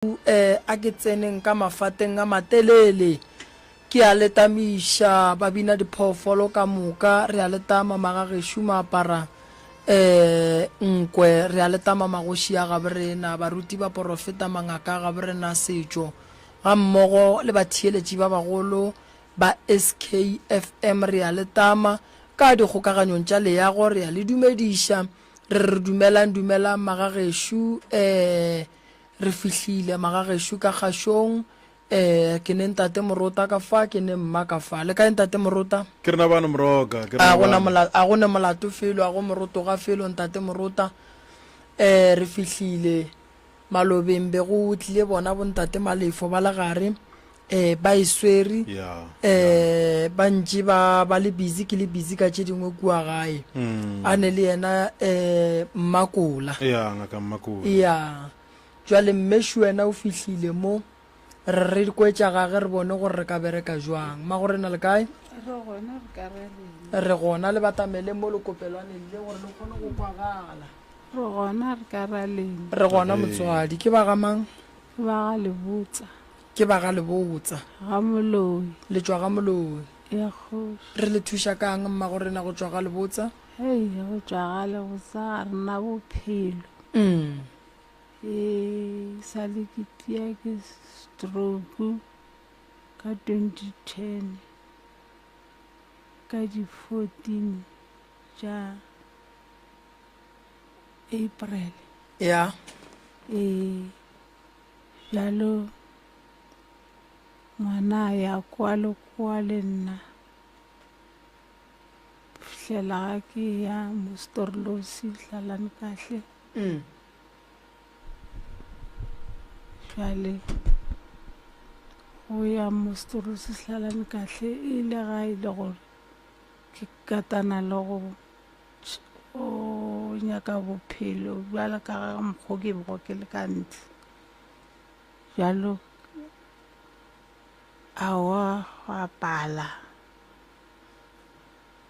a ke tseneng ka mafateng a matelele ke a letamisha ba bina diphoofolo ka moka re a letama magageshu maapara nkwe re a letama magoši a gabe rena baruti ba porofeta mangaka a gabe rena setšo ga mmogo le batheeletši ba bagolo ba SKFM re a letama ka dikgokaganyong tša leago re a le dumediša re dumelang magageshu re fihlile magageshu ka kgašong ke ne ntate morota ka fa ke ne mma ka fa le ka ntate morota ke rena bana moroka a gona molato felo a go moroto ga felo ntate morota re fihlile malobeng be go tlile bona bo ntate malefo ba le gare ba isweri ba ntši ba le busy ke le busy ka tše dingwe kua gae a ne le yena mmakola ya jwale mmešo wena o fihlile mo re kwetša gage re bone gore re ka bereka jwang ma gore na le kae re gona le batamele mo lekopelwaneng le gore le kgone go kwagala re gona motswadi ke ba gamang ke ba ga lebotsa le tšwa ga moloi re le thuša kang mma gore na go tšwa ga lebotsa go tšwa ga lebotsa ga rena bophelo sa le ke tia ke stroke ka 2010 ka di 14 tša April ya bjalo ngwana ya kwa le nna fihlela ga ke ya mostorlosi hlalane kahle jwale go ya mostorlosi hlalane kahle ile ga ile gore ke katana le go o nyaka bophelo bjale ka ga mokgo ke bego ke le ka ntle jalo awa wa pala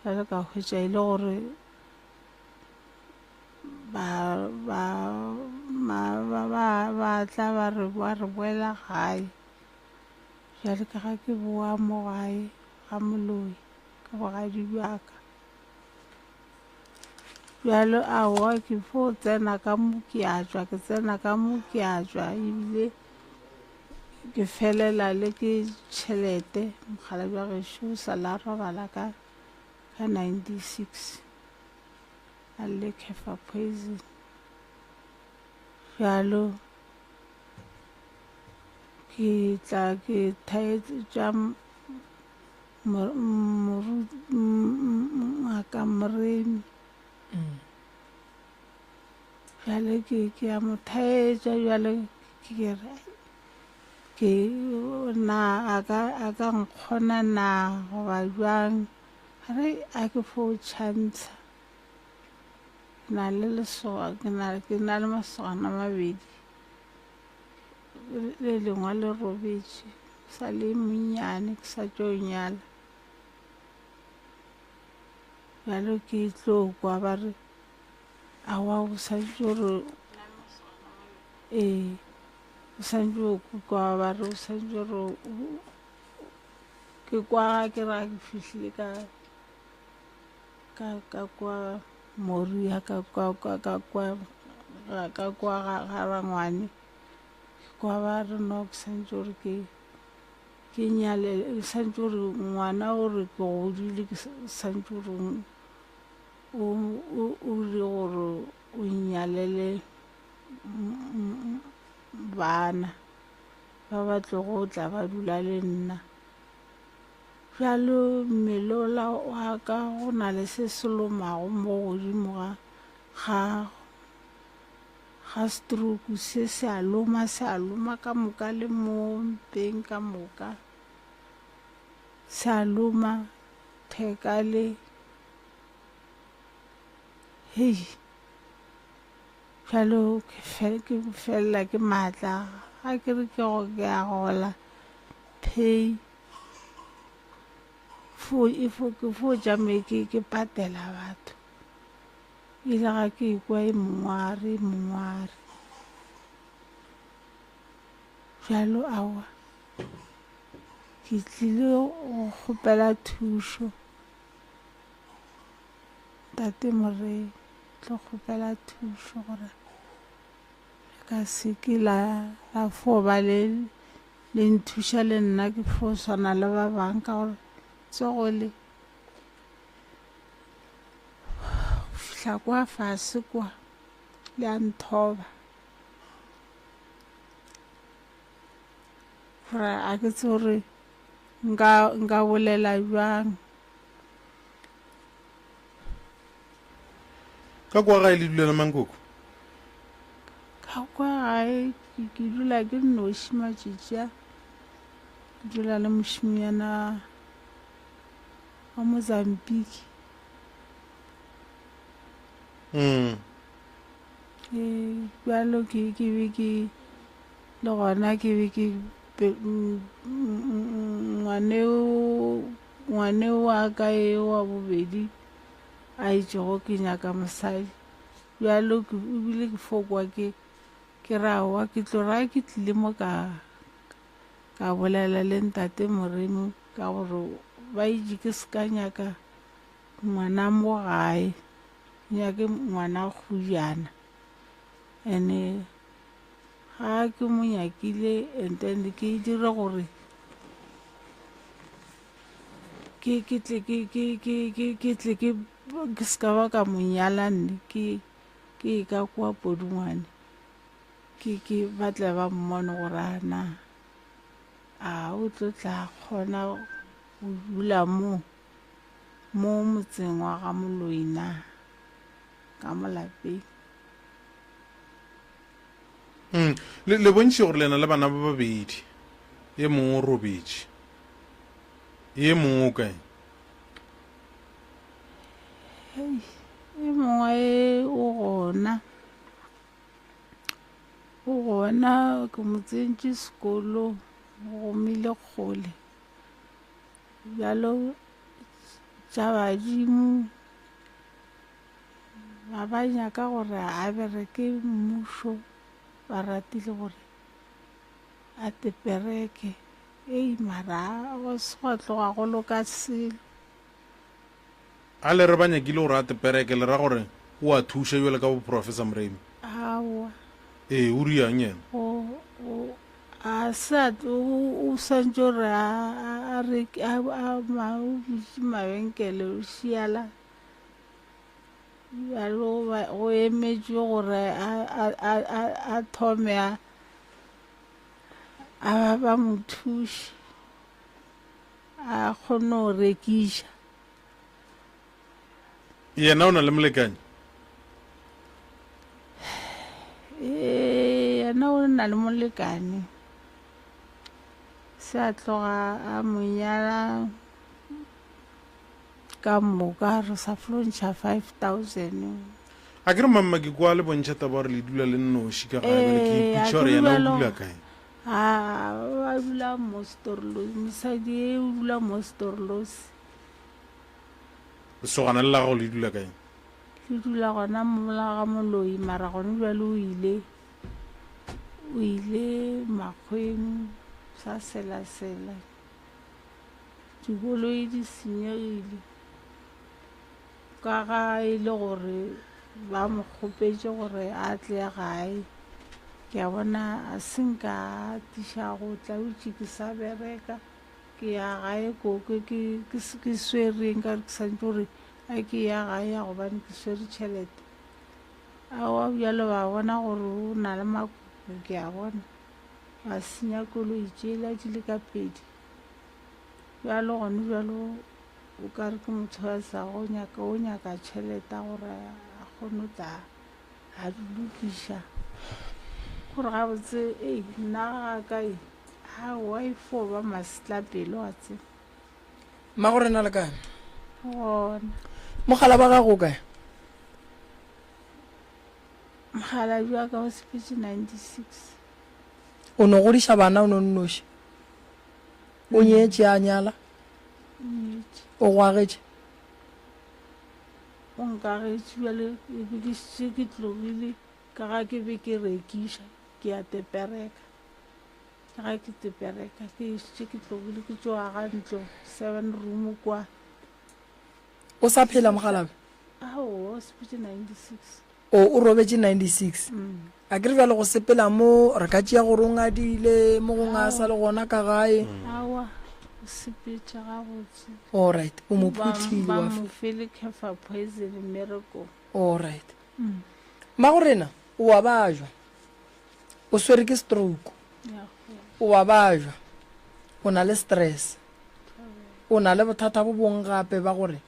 jalo ka hwetša ile gore ba tla ba re boela gae jale ka ga ke boa mo gae ga moloi ka bogadi bjaka bjalo awa ke fo tsena ka mo ke a tšwa ebile ke felela le ke tšhelete mogala bja gešo sa la robala ka 96 a le kefa poison bjalo ke tla ke thaetse tša ngaka Moremi bjale ke a mo thaetša bjale ke re ke na a ka nkgona na goba jwang re a ke fo tšhantsha ke na le masogana mabedi le lengwe le robetše sa le monnyane ke sa tšo nyala bjalo ke tlo kwa ba re awa o santše gore o santše o kukwa ba re o santše gore ke kwa ke ra ke fihlile ka kwa moria ka kwa ga rangwane kwa ba re no ke santše gore ke nyalele santše gore ngwana o re ke godile ke santše gore o re gore o nyalele bana ba batle go tla ba dula le nna bjalo mmelola wa ka go na le se selomago mo godimo ga stroke se a loma ka moka le mo mpeng ka moka se a loma theka le bjalo ke felela ke maatla ga ke re ke go ke a gola pay ke fo jame ke patela batho ile ga ke kwa mongware bjalo awa ke tlile go kgopela thušo tate Morena tlo kgopela thušo gore ka se ke la fo ba le nthuša le nna ke fo swana le ba bang ka gore tsogole fihla kwa fase kwa le a nthoba gore a ke tse gore nka bolela jwang ka kwa gae le dulela Mankoko ka kwa gae ke dula ke nnoši matšatši a ke dula le mošimiana wa Mozambique bjalo ke be ke le gona ke be ke ngwane wa ka e wa bobedi a itšego ke nyaka mosadi bjalo ebile ke fokwa ke rawa ke tlo raya ke tlile mo ka bolela le ntate Morena ka gore ba itse ke se ka nyaka ngwana mo gae nyake ngwana khujana ene ga ke mo nyakile and then ke dire gore ke tle ke ska ba ka mo nyala nne ke ka kwa Podungwane ke batle ba mmone gore ana o tlo tla kgona go dula mo motseng wa ga Moloina ka mo lapeng le bontši gore lena le bana ba babedi ye mongwe o robetše ye mongwe o kae e mongwe o gona ke mo tsentše sekolo go mile kgole bjalo tša badimo ba nyaka gore a bereke mmušo ba ratile gore a tepereke mara go se go tloga go loka selo a le re ba nyakile gore a tepereke le ra gore o a thuša jale ka bo Professor Mremi awa o riang yena a o santse gore a mabenkele o šiala bjalo go emetšwe gore a thome a ba mothuši a kgone go rekiša yena o na le molekane yena o na le molekane se a tloga a monyala ka moka re sa flontšha 5,000 a ke re mamma ke kwa le bontšha taba gore le dula le nnoši ka gae bale ke iputša gore yena o dula kae ba dula mo Storlosi mosadi e o dula mo Storlosi lesogana le la gago le dula kae le dula gona mola ga Moloi mara gone jwale o ile Makgweng sa selasela dikoloi di senyegile ka ga e le gore ba mo kgopetše gore a tle gae ke a bona a senka tiša go tla utše ke sa bereka ke ya gae koko ke swereng ka re ke santse gore a ke ya gae ya gobane ke swere tšhelete awa bjalo ba bona gore o na le makoko ke a bona ba senya koloi tšela di le ka pedi bjalo gone bjalo o ka re ke motho a sa o nyaka tšhelete gore a kgone o tla a lokiša gore gabotse nna ga kae waifo ba masetlapelo a tse mma gore na le kae gona mogala ba gago kae mogala jwa ka wa sepetse 96 o no godiša bana o no nnoši o nyetše a nyala o gwagetše o nkagetše bjale ebedisitše ke tlogile ka ga ke be ke rekiša ke a tepereka ga ke tepereka ke isitse ke tlogile ke tsoa ga ntlo 7 room kwa o sa phela mogalabe ao sepetse 96 o robetse 96 a ke re bjale go sepela mo re ka tšea gore o ngadile mo go nga sa le gona ka gae awa o sepetse gabotse allright o mo phuthile ba wa mo fele cafer poison miracle allright ma go rena o wa bajwa o swere ke stroke ya o wa bajwa o na le stress o na le bothata bo bong gape ba gore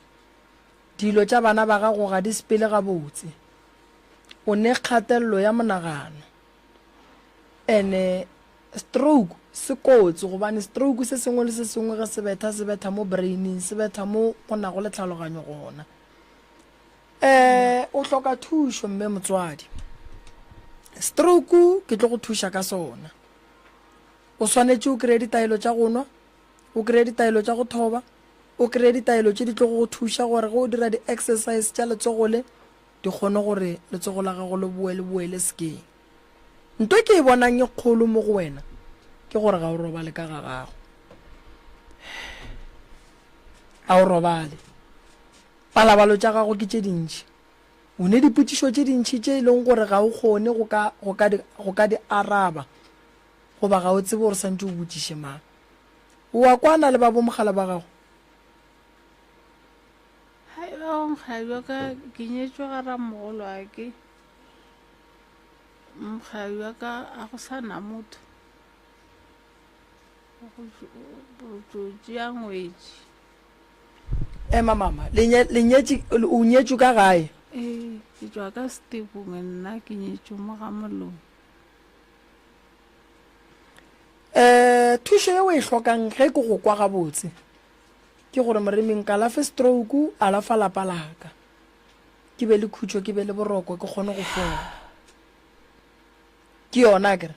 dilo tša bana ba gago ga di sepele gabotse o ne kgatelelo ya monagano ene stroke se kotsi gobane stroke se sengwe le se sengwe ge se betha mo braining se betha mo go nago le tlhaloganyo gona o hloka thušo mme motswadi stroke ke tlo go thuša ka sona o swanetše o kry-e ditaelo tša go nwa o kry-e ditaelo tša go thoba o kry-e ditaelo tše di tlo go thuša gore ge o dira di-exercise tša letsogole di kgone gore letsogo la gago le boele sekeng nto ke e bonang e kgolo mo go wena ke gore ga o robale ka ga gago a o robale palabalo tša gago ke tše dintši o ne diputišo tše dintši tše e leng gore ga o kgone go ka di araba goba ga o tsebe gore santse o botšiše mang wa kwana le ba bomogala ba gago mokgabi ka ke nyetšwe gara mogolo ake mokgabi wa ka a go sana motho go tšea ngwetši mama o nyetšwe ka gae ke tswa ka stepong nna ke nyetšwe mo ga molong thušo ye o e hlokang ge ke go kwa gabotse ke gore moremeng ka lafe stroke a lafa lapa laka ke be le khutšo ke be le boroko ke kgone go fola ke yona kere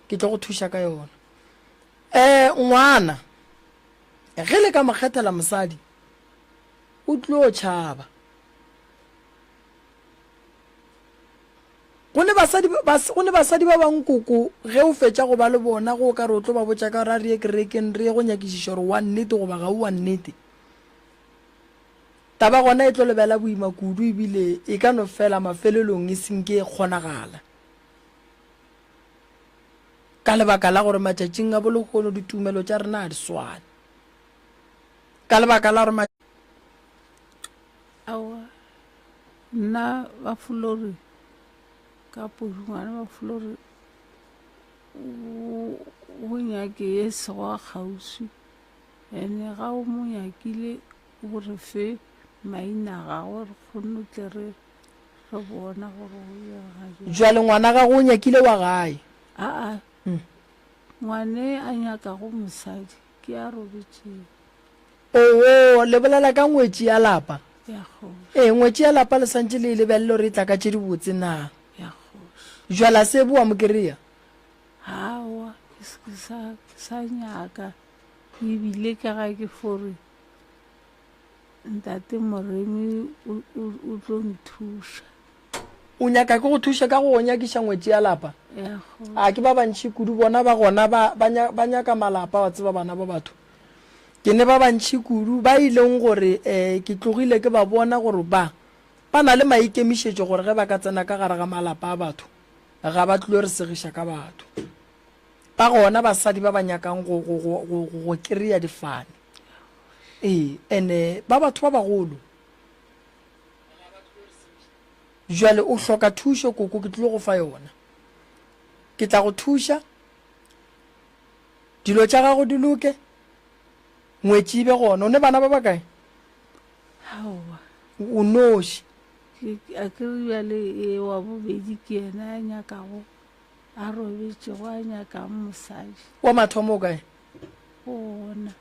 ke tlo go thuša ka yona ngwana ge le ka mokgethela mosadi o tlo tšhaba go ne basadi ba bangkoko ge o fetša go ba le bona go ka re o tlo ba botša ka ra re ye kerekeng re ye go nyakišiša gore wa nnete goba ga o wa nnete taba gona e tlo lebela boima kudu ebile e ka no fela mafelelong e senke e kgonagala ka lebaka la gore matšatšing a bolekgono ditumelo tša rena a di swane ka lebaka la gore awa nna ba fulore ka podungwane ba fulore o nyake ye sego a kgauswi ene ga o mo nyakile o re fe maina gago re kgonne tle re bona gore o yega jwale ngwana ga go nyakile wa gae aa ngwane a nyaka go mosadi ke a robetseng oo le bolela ka ngwetši ya lapa ya kgoši ngwetši ya lapa le santse le lebelele gore e tla ka tše di botse na ya kgoši jwala se boa mo kereya awa ke sa nyaka ebile ka ga ke fore ntate moremi o tlo nthuša o nyaka ke go thuša ka go go nyakiša ngwetši ya lapa ya kgoši a ke ba bantšhi kudu bona ba gona ba nyaka malapa wa tseba bana ba batho ke ne ba bantšhi kudu ba ileng gore ke tlogile ke ba bona gore ba na le maikemišetšo gore ge ba ka tsena ka gare ga malapa a batho ga ba tlile re segiša ka batho ba gona basadi ba ba nyakang go kry-a difane ene ba batho ba bagolo jwale o hloka thušo koko ke tlile go fa yona ke tla go thuša dilo tša gago di loke ngwetši be gona o ne bana ba ba kae aowa o noši a ke re bjale wa bobedi ke yena a nyakago a robetšego a nyakang mosadi wa mathomo o kae gona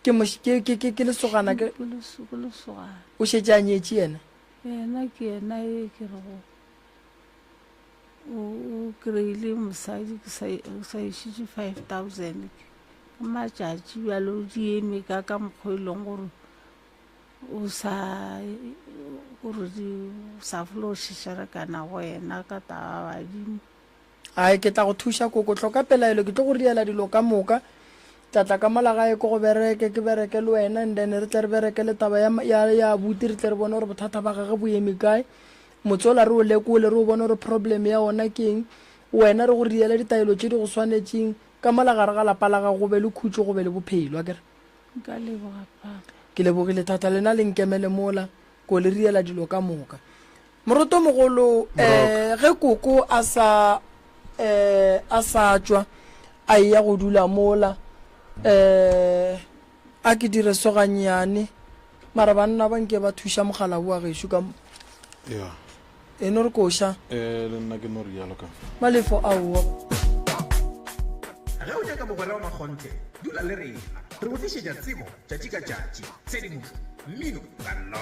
ke lesogana ke lesogana o šetše a nyetše yena yena ke yena e ke rego o kry-ile mosadi ke sa išitše 5,000 ka matšatši bjale o di eme ka mokgwa e leng gore o sa folo o šešerekana go yena ka taba badimo ai ke tla go thuša koko tlhoka pelaelo ke tlo go riela dilo ka moka tlatla ka malagae ko go bereke ke bereke le wena and then re tle re bereke le taba ya buti re tle re bone gore bothata ba gage bo eme kae motsola re o lekole re o bone gore problem ya ona ke eng wena re go riela ditaelo tse di go tshwanetseng ka malagare ga lapa la ga go be le khutso go be le bophelo a kere nka leboga papa ke lebogile thata lena le nkemele mola ko le riela dilo ka moka moroto mogolo ge koko a sa tswa a ya go dula mola a ke dire soganyane mara banna ba nke ba thuša mogala boa gešo ka ya e no re koša le nna ke no rialo ka malefo aowa ge o nyaka mogwera wa makgontle dula le rena re go tlišetša tsebo tšatši ka tšatši tshedimošo mmino ganno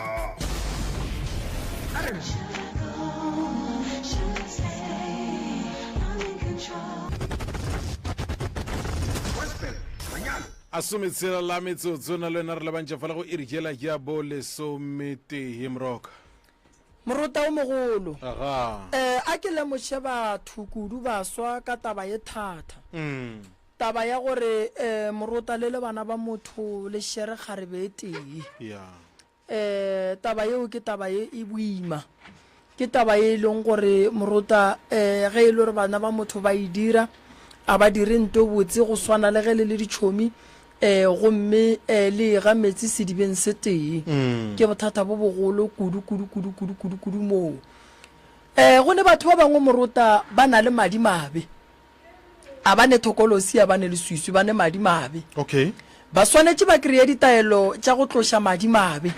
a sometshela la metsotso na le wena re lebantša fela go irikela ke a bo lesometee moroka morota o mogolo aga a ke lemoše batho kudu baswa ka taba ye thata taba ya gore morota le bana ba motho le shere kgarebe tee ya taba yeo ke taba ye e boima ke taba ye e leng gore morota ge e le gore bana ba motho ba e dira a ba dire nto botse go swana le ge le ditšhomi gomme le ga metsi sedibeng se tee ke bothata bo bogolo kudu moo go ne batho ba bangwe morota ba na le madi mabe a ba ne thokolosi a ba ne le suiswi ba ne madi mabe okay ba swanetše ba kry-a ditaelo tša go tloša madi mabe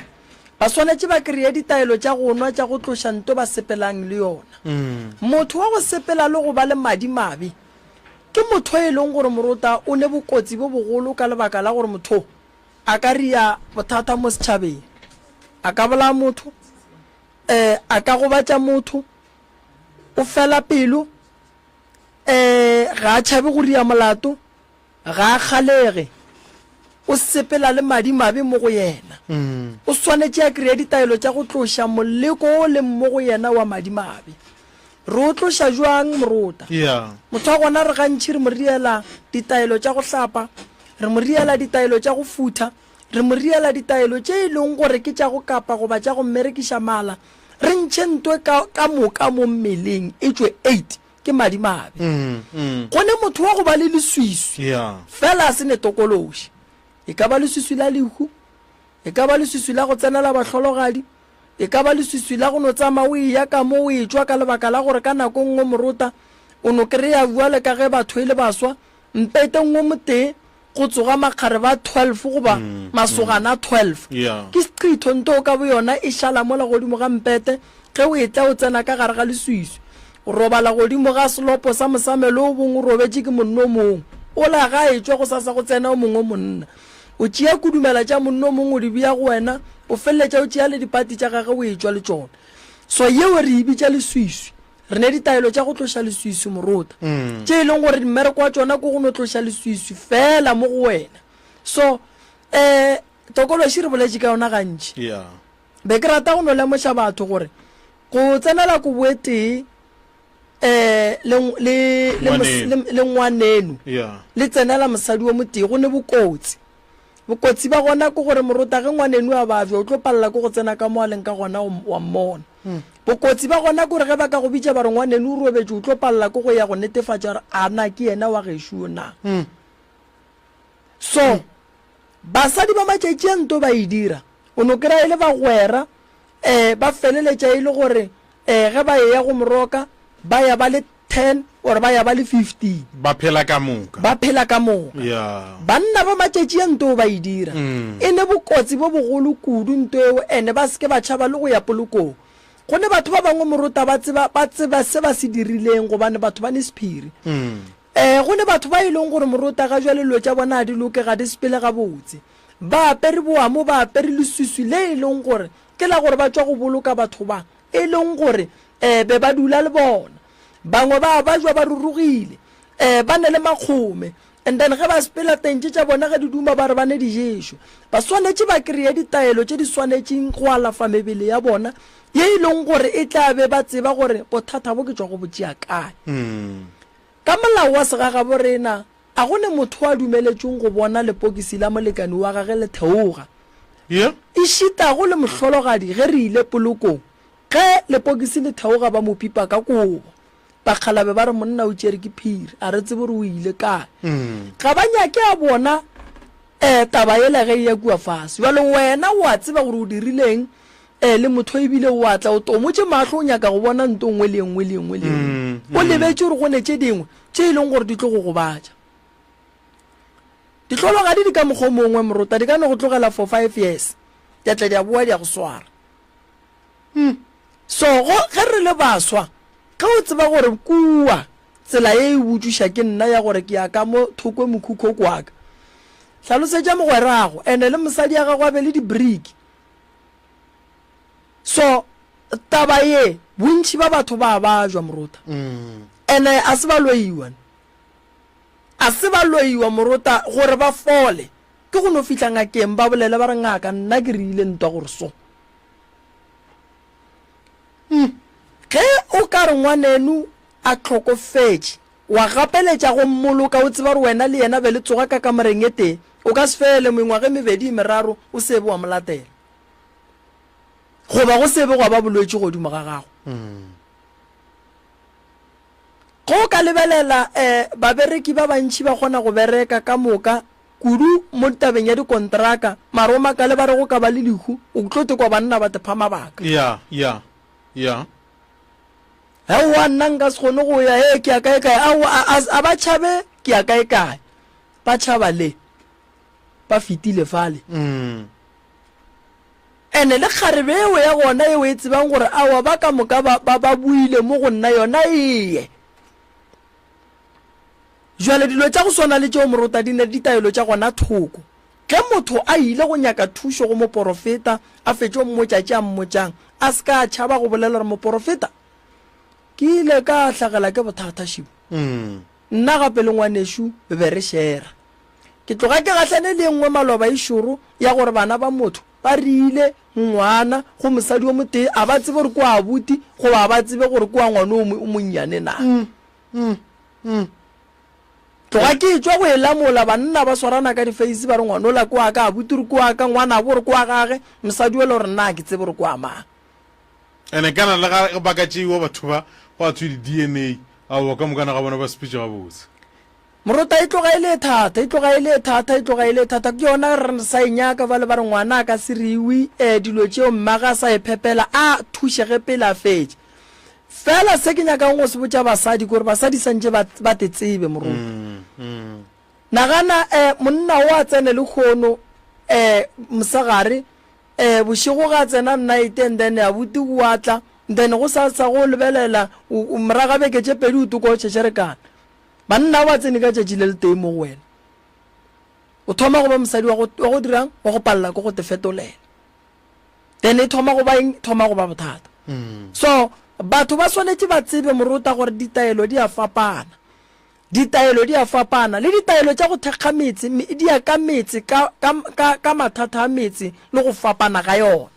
ba swanetše ba kry-a ditaelo tša go nwa tša go tloša nto ba sepelang le yona motho wa go sepela le go ba le madi mabe ke motho e leng gore morota o ne bokotsi bo bogolo ka lebaka la gore motho a ka ria bothata mo setšhabeng a ka bola motho a ka gobatša motho o fela pelo ga a tšhabe go ria molato ga a kgalege o sepela le madi mabe mo go yena o swanetše a kry-a ditaelo tša go tloša moleko o le mo go yena wa madi mabe re o tloša jwang morota motho wa gona re gantšhi re mo riela ditaelo tša go hlapa re mo riela ditaelo tša go futha re mo riela ditaelo tše e leng gore ke tša go kapa goba tša go mmerekiša mala re ntšhe ntwe ka moka mo mmeleng e tšwe 8 ke madi mabe gone motho wa go ba le leswiswi fela a se ne tokološi e ka ba leswiswi la lehu e ka ba leswiswi la go tsenela bahlologadi e ka ba leswiswi la go no tsama o e ya ka mo o e tšwa ka lebaka la gore ka nako nngwe morota o no kry-a bua le ka ge batho e le baswa mpete nngwe motee go tsoga makgare ba 12 goba masogana 12 ke seqitho nto o ka bo yona e šala mola godimo ga mpete ge o e tla o tsena ka gare ga leswiswi o robala godimo ga selopo sa mosamelo o bongwe o robetše ke monno mongwe o la ga e tšwa go sasa go tsena o mongwe monna o tšea kudumela tša monno mongwe o di bia go wena o feleletša o tšea le dipati tša gage o e tšwa le tšona so yeo re e bitša leswiswi re ne ditaelo tša go tloša leswiswi morota tše e leng gore mmereko wa tšona ko go no tloša leswiswi fela mo go wena so tokološi re boletše ka yona gantši be ke rata go no lemoša batho gore go tsenela koboe tee le ngwaneno le tsenela mosadi wa motee go ne bokotsi ba gona ko gore morota ge ngwaneno a bafja o tlo palela ko go tsena ka moaleng ka gona wa mmona bokotsi ba gona kore ge ba ka go bitša ba re ngwaneno o robetse o tlo palela ko go ya go netefatša gore a na ke yena wa gešo na so basadi ba matšatši a nto ba e dira o no kry-a e le bagwera ba feleletša e le gore ge ba e ya go moroka ba ya ba le 10 or ba ya ba le 15 ba phela ka moka banna ba matšatši a nto ba e dira e ne bokotsi bo bogolo kudu nto eo ene ba seke ba tšhaba le go ya polokong go ne batho ba bangwe morota ba tseba se ba se dirileng gobane batho ba ne sephiri go ne batho ba e leng gore morota ga jwa lelo tša bona a di loke ga di sepele ga botse ba apere boamo ba apere leswiswi le e leng gore ke la gore ba tšwa go boloka batho ba e leng gore be ba dula le bona bangwe ba jwa ba rurugile ba ne le makgome and then ge ba sepela tentše tša bona ge di duma ba re ba ne diješo ba swanetše ba kry-a ditaelo tše di swanetšeng go alafa mebele ya bona ye e leng gore e tla be ba tseba gore bothata bo ke tšwa go botšea kae ka molao wa segaga borena a gone motho a dumeletseng go bona lepokisi la molekane wa gage le theoga yeah e shita go le mohlologadi ge re ile polokong ge lepokisi le theoga ba mo pipa ka kobo bakgalabe ba re monna o tšere ke phiri a re tsebe re o ile kae ga ba nyake a bona taba ele ge ya kua fase jalo wena o a tseba gore o dirileng le motho ebile o atla o tomotse matlho o nyaka go bona nto ngwe le ngwe le ngwe le o lebetse gore go ne tše dingwe tše e leng gore di tlo go gobatša ditlologadi di ka mokgwa mongwe morota di ka no go tlogela for 5 years di tla di a boa di a go swara so ge re le baswa ka o tseba gore kua tsela e botšiša ke nna ya gore ke ya ka mo thoko mokhukho kwaka hlalosetša mogwerago ene le mosadi ya gago a be le di-brick so taba ye bontši ba batho ba jwa morota ene a se ba loiwa morota gore ba fole ke go no fihla ngakeng ba bolele ba re ngaka nna ke re ile ntwa gore so ge o ka re ngwanenu a tlhokofetše wa gapeletša go mmoloka o tseba re wena le yena be le tsoga ka kamoreng e teng o ka se fele mengwaga mebedi meraro o sebe wa molatela goba go sebe go ba bolwetse godimo ga gago go ka lebelela babereki ba bantši ba kgona go bereka ka moka kudu mo tabeng ya dikontraka maroma ka le ba re go ka ba le lehu o tlote kwa banna ba tepa mabaka yeah ha wa nna nka se kgone go ya ke ya kae a ba tšhabe ke ya kae ba tšhaba le ba fitile fale ene le kgarebe eo ya gona eo e tsebang gore awa ba ka moka ba buile mo go nna yona eye jwale dilo tša go swana le tšeo morota di ne ditaelo tša gona thoko ge motho a ile go nyaka thušo go moporofeta a fetše mmotšatše a mmotšang a se ka tšhaba go bolela gore moporofeta ke ile ka hlagela ke bothata šibo nna gape le ngwanešo be re šera ke tloga ke gahlane le nngwe maloba e šoro ya gore bana ba motho ba rile ngwana go mosadi o motee a ba tsebe gore ko a buti goba ba tsebe gore ko a ngwane o monnyane na tloga ke tswa go elamola banna ba swarana ka diface ba re ngwana o la ko a ka a buti re ko a ka ngwana a bore ko a gage mosadi o le gore nna ke tsebe gore ko a mang ene kana le ga baka tšeiwa batho ba go tswe di-DNA ao ka mokana ga bona ba speech ga botse morota e tloga ile thata ke yona re sa inyaka ba le ba re ngwana a ka seriwi dilo tšeo mmaga sa ephepela a thušege pele a fetše fela se ke nyakang go se botša basadi gore basadi santše ba te tsebe morota nagana monna o a tsene le kgono mosegare bošego ga tsena night and then a buti o atla then go sa go lebelela moraga beke tše pedi o toko o tšhetšerekana banna ba tsene ka tšatši le le teng mo go wena o thoma go ba mosadi wa go dirang wa go palela ko go te fetolela then e thoma go ba bothata so batho ba swanetše ba tsebe morota gore ditaelo di a fapana le ditaelo tša go thekga metse di ya ka metse ka mathata a metse le go fapana ga yona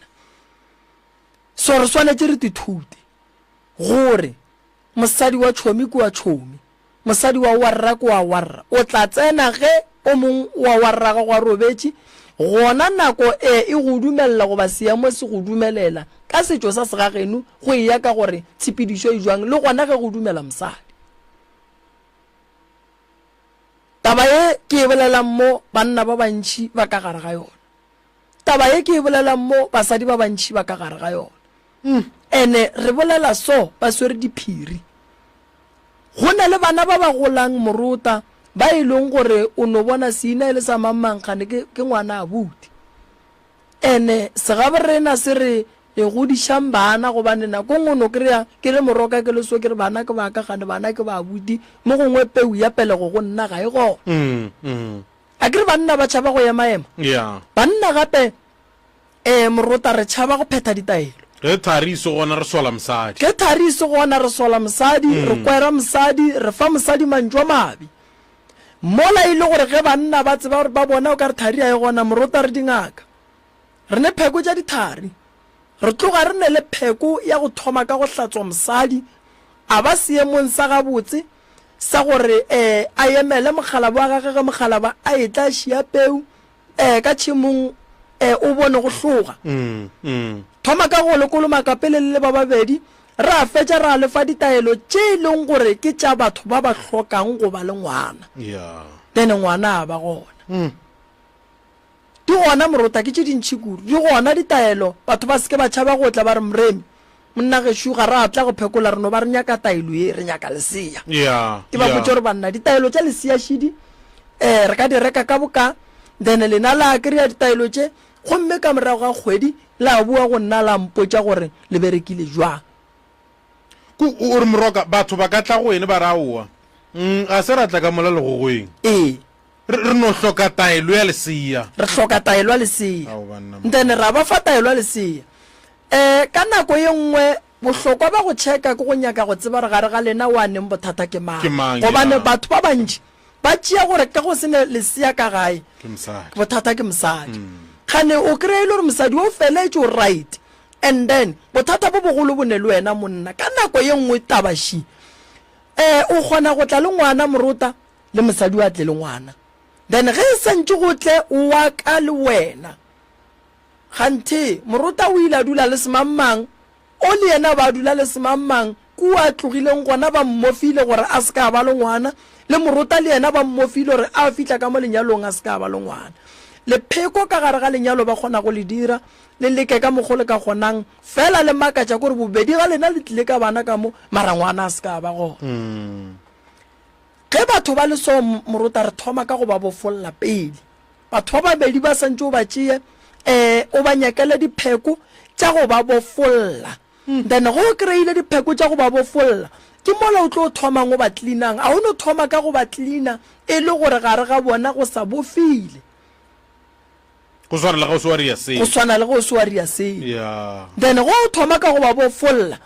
so re swanetše re dithute gore mosadi wa tšhomi ke wa tšhomi mosadi wa warra ke wa warra o tla tsena ge o mong wa warra ga go robetše gona nako e go dumelela go ba seamo se go dumelela ka setšo sa segageno go e ya ka gore tshepedišo e jwang le gona ge go dumela mosadi taba ye ke e bolelang mo banna ba bantši ba ka gare ga yona taba ye ke e bolelang mo basadi ba bantši ba ka gare ga yona ene re bolela so ba swere diphiri go na le bana ba ba golang morota ba e leng gore o no bona seina e le sa mamankgane ke ngwana a buti ene segabe rena se re e godišang bana gobane nako ngwe no kry-a ke le moroka ke le so ke re bana ke ba ka gane bana ke ba buti mo gongwe peu ya pelego go nna ga e gona a ke re banna ba tšhaba go emaema banna gape morota re tšhaba go phetha ditaelo ge thariso gona re sola mosadi re kwera mosadi re fa mosadi mantšwa mabi mola ile gore ge banna ba tseba gore ba bona o ka re thari a e gona morota re dingaka re ne pheko tša dithari re tloga re ne le pheko ya go thoma ka go hlatswa mosadi a ba seemong sa gabotse sa gore a emele mogalaba wa gagwe ge mogalaba a e tla šia peu ka tšhimong o bone go tloga thoma ka go lekolomaka pele le ba babedi re a fetša re a lefa ditaelo tše e leng gore ke tša batho ba ba hlokang go ba le ngwana then ngwana a ba gona di gona morota ke tše dintšhi kudu di gona ditaelo batho ba seke ba tšhaba go tla ba re moremi monna gešo ga re a tla go phekola reno ba re nyaka taelo ye re nyaka lesea ke ba botse gore banna ditaelo tša lesea šidi re ka di reka ka boka then lena la kry-a ditaelo tše gomme ka morago ga kgwedi la bua go nna la mpotša gore le berekile jwang o re Moroka batho ba ka tla go ene ba ra oa a se ra tla ka mola le go goeng re no hloka taelo ya lesea re hloka taelo ya lesea then ra ba fa taelo ya lesea ka nako ye nngwe bohlokwa ba go checka ke go nyaka go tseba re gare ga lena wa neng bothata ke mang gobane batho ba bantši ba tšea gore ka go sene lesea ka gae bothata ke mosadi kgane o kry-e le gore mosadi o feletse o right and then bothata bo bogolo bo ne le wena monna ka nako ye nngwe tabaši o kgona go tla le ngwana morota le mosadi wa tle le ngwana then ge e sentse go tle wa ka le wena ganthe morota o ile a dula le semammang o le yena ba dula le semammang kua tlogileng gona ba mmofile gore a seka ba le ngwana le morota le yena ba mmofile gore a fitla ka mo lenyalong a seka ba le ngwana le pheko ka gare ga lenyalo ba kgona go le dira le leke ka mogolo ka kgonang fela le makatša gore bobedi ga lena le tlile ka bana ka mo mara ngwana a seka ba gona ge batho ba le so morota re thoma ka go ba bofolola pele batho ba babedi ba santse o ba tšee o ba nyakele dipheko tša go ba bofolola then go o kry-ile dipheko tša go ba bofolola ke mola o tlo o thomang o ba cleanang a o no thoma ka go ba cleana e le gore gare ga bona go sa bofile go swana le go swaria se then go o thoma ka go ba bofolola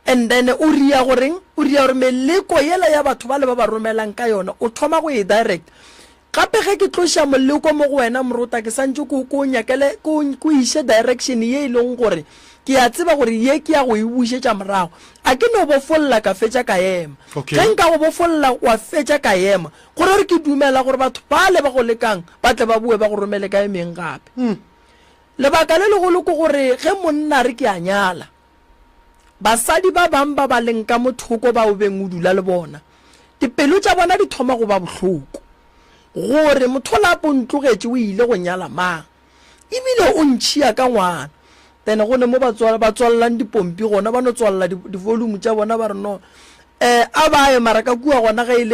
and then o ria gore meleko yela ya batho ba le ba ba romelang ka yona o thoma go e direct gape ge ke tloša moleko mo go wena morota ke santse ko nyakele ko iše direction ye e leng gore ke a tseba gore ye ke ya go e bušetša morago a ke no bofolola ka fetša ka ema ge nka go bofolola wa fetša ka ema gore re ke dumela gore batho ba le ba go lekang ba tle ba bue ba go romele ka emeng gape lebaka le legolo ke gore ge monna re ke a nyala basadi ba bang ba ba leng ka mothoko ba o beng o dula le bona dipelo tša bona di thoma go ba bohloko gore motho la pontlogetše o ile go nyala mang ebile o ntšhia ka ngwana then go ne mo ba tswallang dipompi gona ba no tswalla di-volume tša bona ba re no a ba ye mara ka kua gona ge e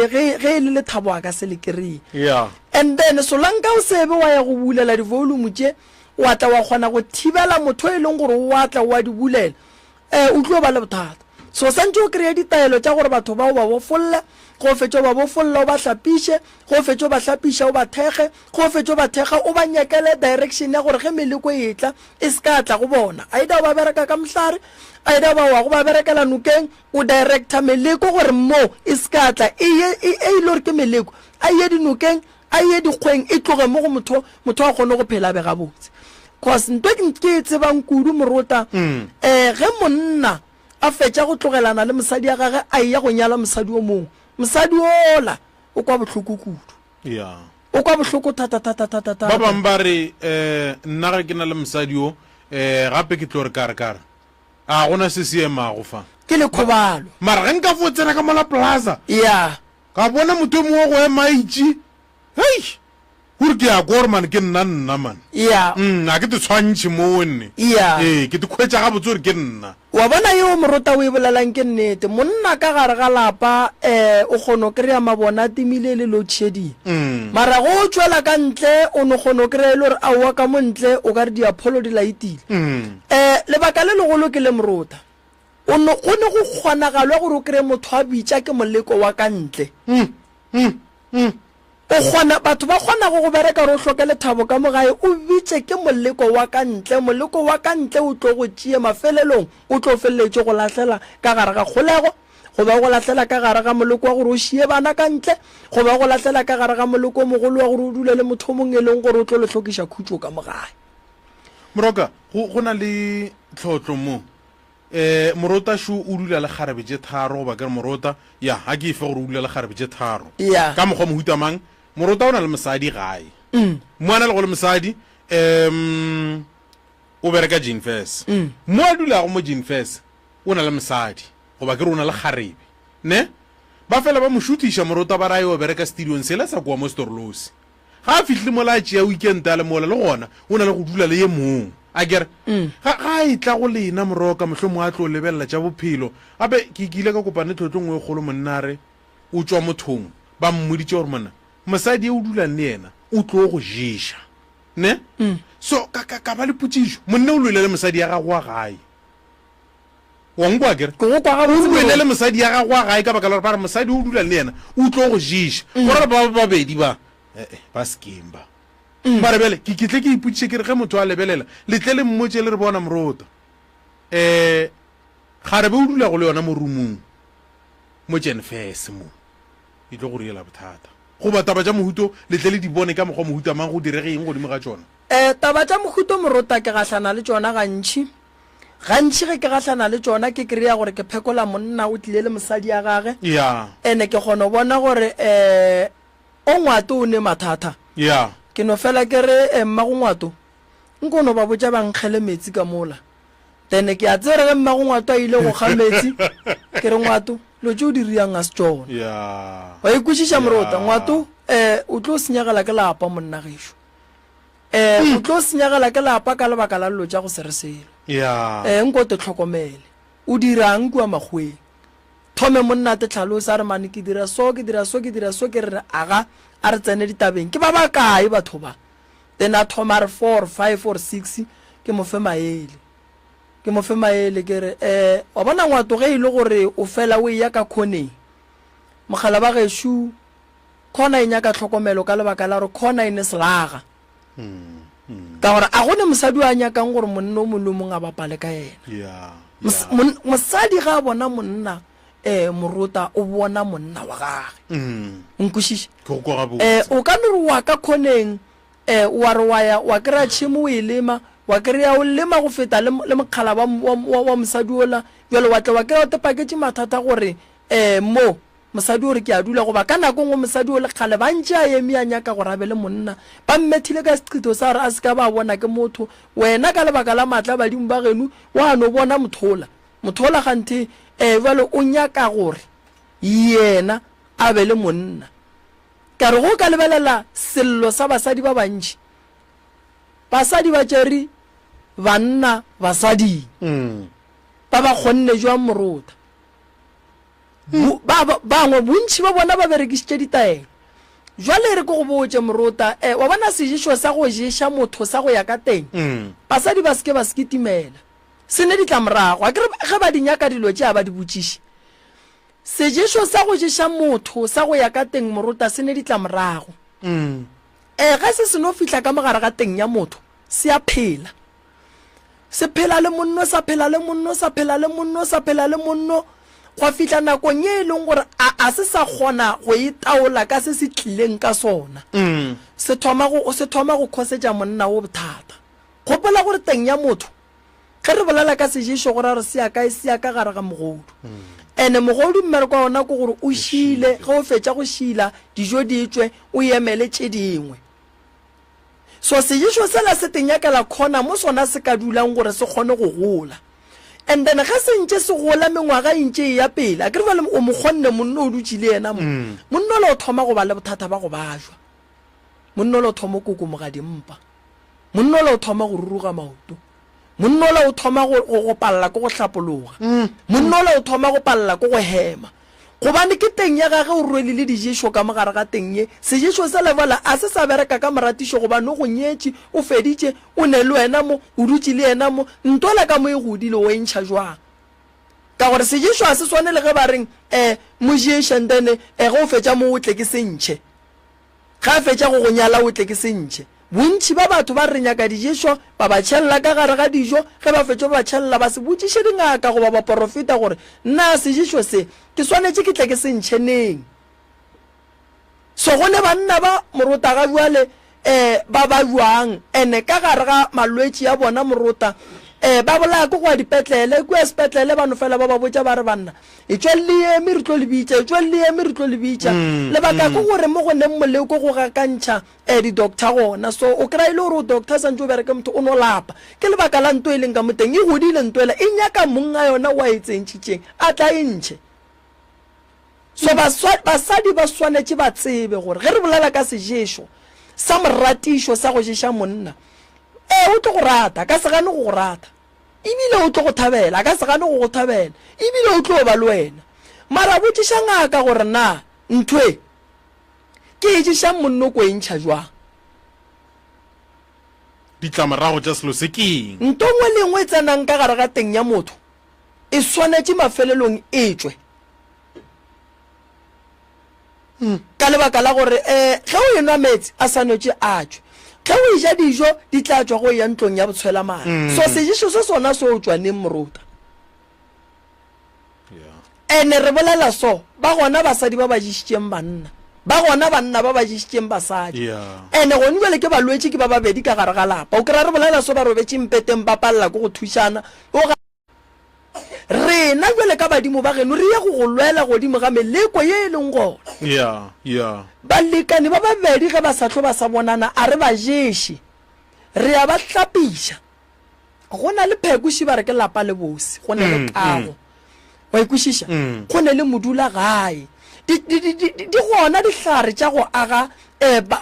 le lethabo a ka se le kry and then solanka o sebe wa ya go bulela di-volume tše wa tla wa kgona go thibela motho e leng gore wa tla wa di bulela o tlo ba le bothata so santse o kry-e ditaelo tša gore batho bao ba bofolola go fetša ba bofolola o ba hlapiše go fetša ba hlapiša o ba thege go fetša ba thega o ba nyakele direction ya gore ge meleko e tla e se ka tla go bona a ida o ba bereka ka mohlare a ida ba wa go ba berekela nokeng o director meleko gore mo e se ka tla e ile gore ke meleko a ye dinokeng a ye dikgweng e tloge mo go motho a kgone go phela be gabotse cause ntwe ke tsebang kudu morota ge monna a fetša go tlogelana le mosadi ya gage a ya go nyala mosadi o mongwe mosadi ola o kwa bohloko kudu o kwa bohloko thata ba bang ba re nna ge ke na le mosadi o gape ke tlo re kare a gona se se emago fa ke le khobalo mara ge nka fo tsena ka mola plaza ka bona motho mongwe go ema itše hei gore ke ya gorman ke nna man a ke te tshwantšhe monne ke te kgwetša ga botse gore ke nna wa bona yo morota o e bolelang ke nnete monna ka gare ga lapa o kgone kry-a mabona a timile le load shedding mara go o tšwela ka ntle o ne kgone kry-e le gore a oa ka mo ntle o ka re diapholo di laetile lebaka le legolo ke le morota go ne go kgonagalwa gore o kry-e motho a bitša ke moleko wa ka ntle batho ba kgona go bereka gore o hloke lethabo ka mogae o bitse ke moleko wa ka ntle o tlo go tšea mafelelong o tlo feleletse go lahlela ka gare ga kgolego go ba go lahlela ka gare ga moleko wa gore o šie bana ka ntle go ba go lahlela ka gare ga moleko o mogolo wa gore o dule le motho mongwe e leng gore o tlo le tlhokiša khutšo ka mogae Moroka go na le tlhotlo mo morota shu o dula le kgarabe je tharo ba ka morota ya ha ke fe gore o dula le kgarabe je tharo Yeah. ka mogwa mohuta mang morota o na le mosadi gae mo ana le go le mosadi o bereka Jean Fes mo a dulago mo Jean Fes o na le mosadi goba ke re o na le kgarebe ne ba fela ba mo shootisha morota ba rae o bereka studio se la sa kwa mo Storlosi ga a fitlhe mo la tšea weekend a le mola le gona o na le go dula le ye mong a kere ga e tla go lena moroka mohlho mo a tlo lebelela tša bophelo ape ke kile ka kopane tlhotlo ngwe kgolo monnare o tswa mothong ba mmoditše gore monna mosadi e o dulang le yena o tlo go ješa ne so ka ba le potsišo monne o lwele le mosadi ya gago wa gae wa nkwa kere o lwele le mosadi ya gago wa gae ka baka la gore ba re mosadi o dulang le yena o tlo go ješa gore ba babedi ba skimba ba re bele ke kitle ke iputše ke re ge motho a lebelela letle le mmotse le re bona morota gare be o dula go le yona mo rumong mo Jean Fes mo e tlo go riela bothata go ba taba tša mohuto letle le di bone ka mokgwa mohuta mang go direge eng godimo ga tsona taba tša mohuto morota ke gahlana le tsona gantši ge ke gahlana le tsona ke kry-a gore ke phekola monna o tlile le mosadi ya gage ya ene ke kgona bona gore o ngwato o ne mathata ya ke no fela ke re mmago ngwato nko no ba botša ba nkgele metsi ka mola then ke a tsere ge mmago ngwato a ile go ga metsi ke re ngwato lo tšeo di riang a se tsona ya wa ikwešiša morota ngwato o tlo senyagela ke lapa monna gešo o tlo senyagela ke lapa ka lebaka la lelo tša go se re selo ya nko te tlhokomele o dirang kua magweng thome monna te tlhalosa a re mane ke dira so ke re aga a re tsene ditabeng ke ba ba kae batho ba then a thoma re 4 5 or 6 ke mo fe maele ke re wa bona ngwato ge ile gore o fela o ya ka khoneng mogala ba gešo khona e nyaka tlhokomelo ka lebaka la re khona e ne selaga ka gore a gone mosadi a nyakang gore monna o mongwe a bapale ka yena mosadi ga a bona monna morota o bona monna wa gage nkwešiša o ka no re wa ka khoneng wa re wa kry-a tšhimo o e lema wa kry-a o lema go feta le mokgala wa mosadi ola jalo wa tla wa kry-a o tepaketse mathata gore mo mosadi ore ke a dula goba ka nako ngwe mosadi o le kgale ba ntše a eme a nyaka gore a be le monna ba mmethile ka seqhito sa gore a se ka ba bona ke motho wena ka lebaka la maatla badimo ba geno wa no bona mothola gante jalo o nyaka gore yena a be le monna ka re go ka lebelela sello sa basadi ba bantši basadi ba tšeri banna basadi ba ba kgonne jwa morota bangwe bontši ba bona ba berekišitše ditaelo jwale re ko go botše morota wa bona sejišo sa go ješa motho sa go ya ka teng basadi ba seke ba sekitimela se ne ditlamorago a kere ge ba dinyaka dilo tše a ba di botšiše sejišo sa go ješa motho sa go ya ka teng morota se ne ditlamorago ge se seno fihla ka mogare ga teng ya motho se a phela se phela le monno sa phela le monno go fihla nakong ye e leng gore a se sa kgona go itaola ka se se tlileng ka sona se thoma go khosetša monna o bothata kgopola gore teng ya motho ge re bolela ka sejišo gore re se ya ka gare ga mogodu ene mogodu mmereko wa ona ko gore o šile ge o fetša go šila dijo di tswe o emele tše dingwe so sejišo sela se tenyakela khona mo sona se ka dulang gore se kgone go gola and then ga se ntse se gola mengwaga e ntse ya pele a ke re ba le o mo kgonne monna o dutse le yena monna le o thoma go ba le bothata ba go bajwa monna le o thoma go kokomoga dimpa monna le o thoma go ruruga maoto monna le o thoma go palla go hlapologa monna le o thoma go palla go hema gobane ke teng ya gage o rwele le dijesho ka mogare ga teng ye sejesho se levala a se sa bereka ka moratišo gobane o go nyetše o feditše o ne le wena mo o dutse le yena mo ntola ka mo e godile o entšha jwang ka gore sejesho a se swane le ge ba reng mojeešentene ge o fetša mo o tle ke sentšhe ga a fetša go go nyala o tle ke sentšhe bontši ba batho ba re nyaka dijesho ba ba tšhelela ka gare ga dijo ge ba fetša ba tšhelela ba se botšiše dingaka goba ba porofita gore nna sejesho se ke swanetše ke tle ke sentšheneng so gone banna ba morota ga bjale ba jwang ene ka gare ga malwetši ya bona morota ba bola go go dipetlele go sepetlele ba no fela ba ba botsa ba re banna e tswellie me re tlo le bitsa le ba ka go gore mo go neng moleko go ga kantšha di doctor gona so o kry ile gore doctor sa ntse o bereke motho o no lapa ke le baka la ntwe e leng ka moteng e godile ntwela e nyaka monga yona wa etsentšitšeng a tla entšhe so basadi ba swanetse ba tsebe gore ge re bolela ka sejesho sa moratišo sa go ješa monna o tlo go rata ka se gane go rata ebile o tlo go thabela ka se gane go thabela ebile o tlo ba le wena mara botsiša ngaka gore na ntwe ke e ješa monno ko entšha jwang ditlamorago tša selo se keng ntongwe lengwe e tsenang ka gare ga teng ya motho e swanetse mafelelong e tswe ka lebaka la gore ge o enwa metsi a sanetse a tswe ge o ija dijo di tla tswa go ya ntlong ya botshwela mane so sejišo se sona se o tswaneng moruta ene re bolela so ba gona basadi ba ba jišitšeng banna ba gona banna ba ba jišitšeng basadi ene gone jale ke balwetse ke ba babedi ka gare ga lapa o kry re bolela so ba robetse mpeteng ba palela ko go thušana rena jale ka badimo ba geno re ye go go lwela godimo ga meleko ye e leng gona balekane ba babedi ge ba sa tlo ba sa bonana a re ba ješe re ya ba tlapiša go na le phekoši ba re ke lapa le bosi go ne le kago wa ikwešiša go ne le modula gae di gona dihlare tša go aga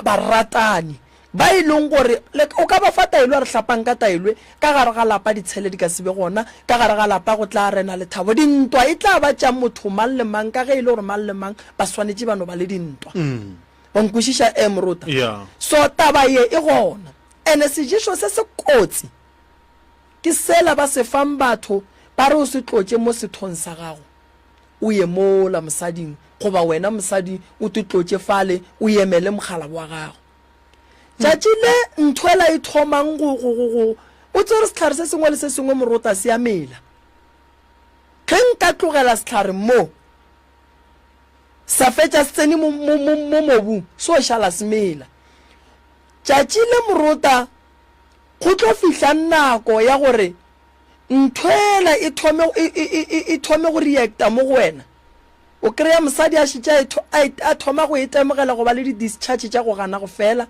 baratani ba e leng gore o ka ba fa taelo re hlapang ka taelwe ka gare ga lapa ditshele di ka sebe gona ka gare ga lapa go tla rena le thabo dintwa e tla ba tša motho mang le mang ka ge e le gore mang le mang ba swanetse ba no ba le dintwa wa nkwešiša moruta so taba ye e gona ene sejeso se se kotsi ke sela ba se fang batho ba re o se tlotše mo sethong sa gago o ye mola mosading goba wena mosadi o te tlotše fale o emele mogala wa gago tšatši le nthwela e thomang go o tsere sehlare se sengwe le se sengwe moruta se ya mela ge nka tlogela sehlare mo sa fetša se tsene mo mobung se o šala semela tšatši le moruta go tlo fihla nako ya gore nthwela e thome go reacta mo go wena o kry-a mosadi a šitša a thoma go itemogela go ba le di-discharge tša go gana go fela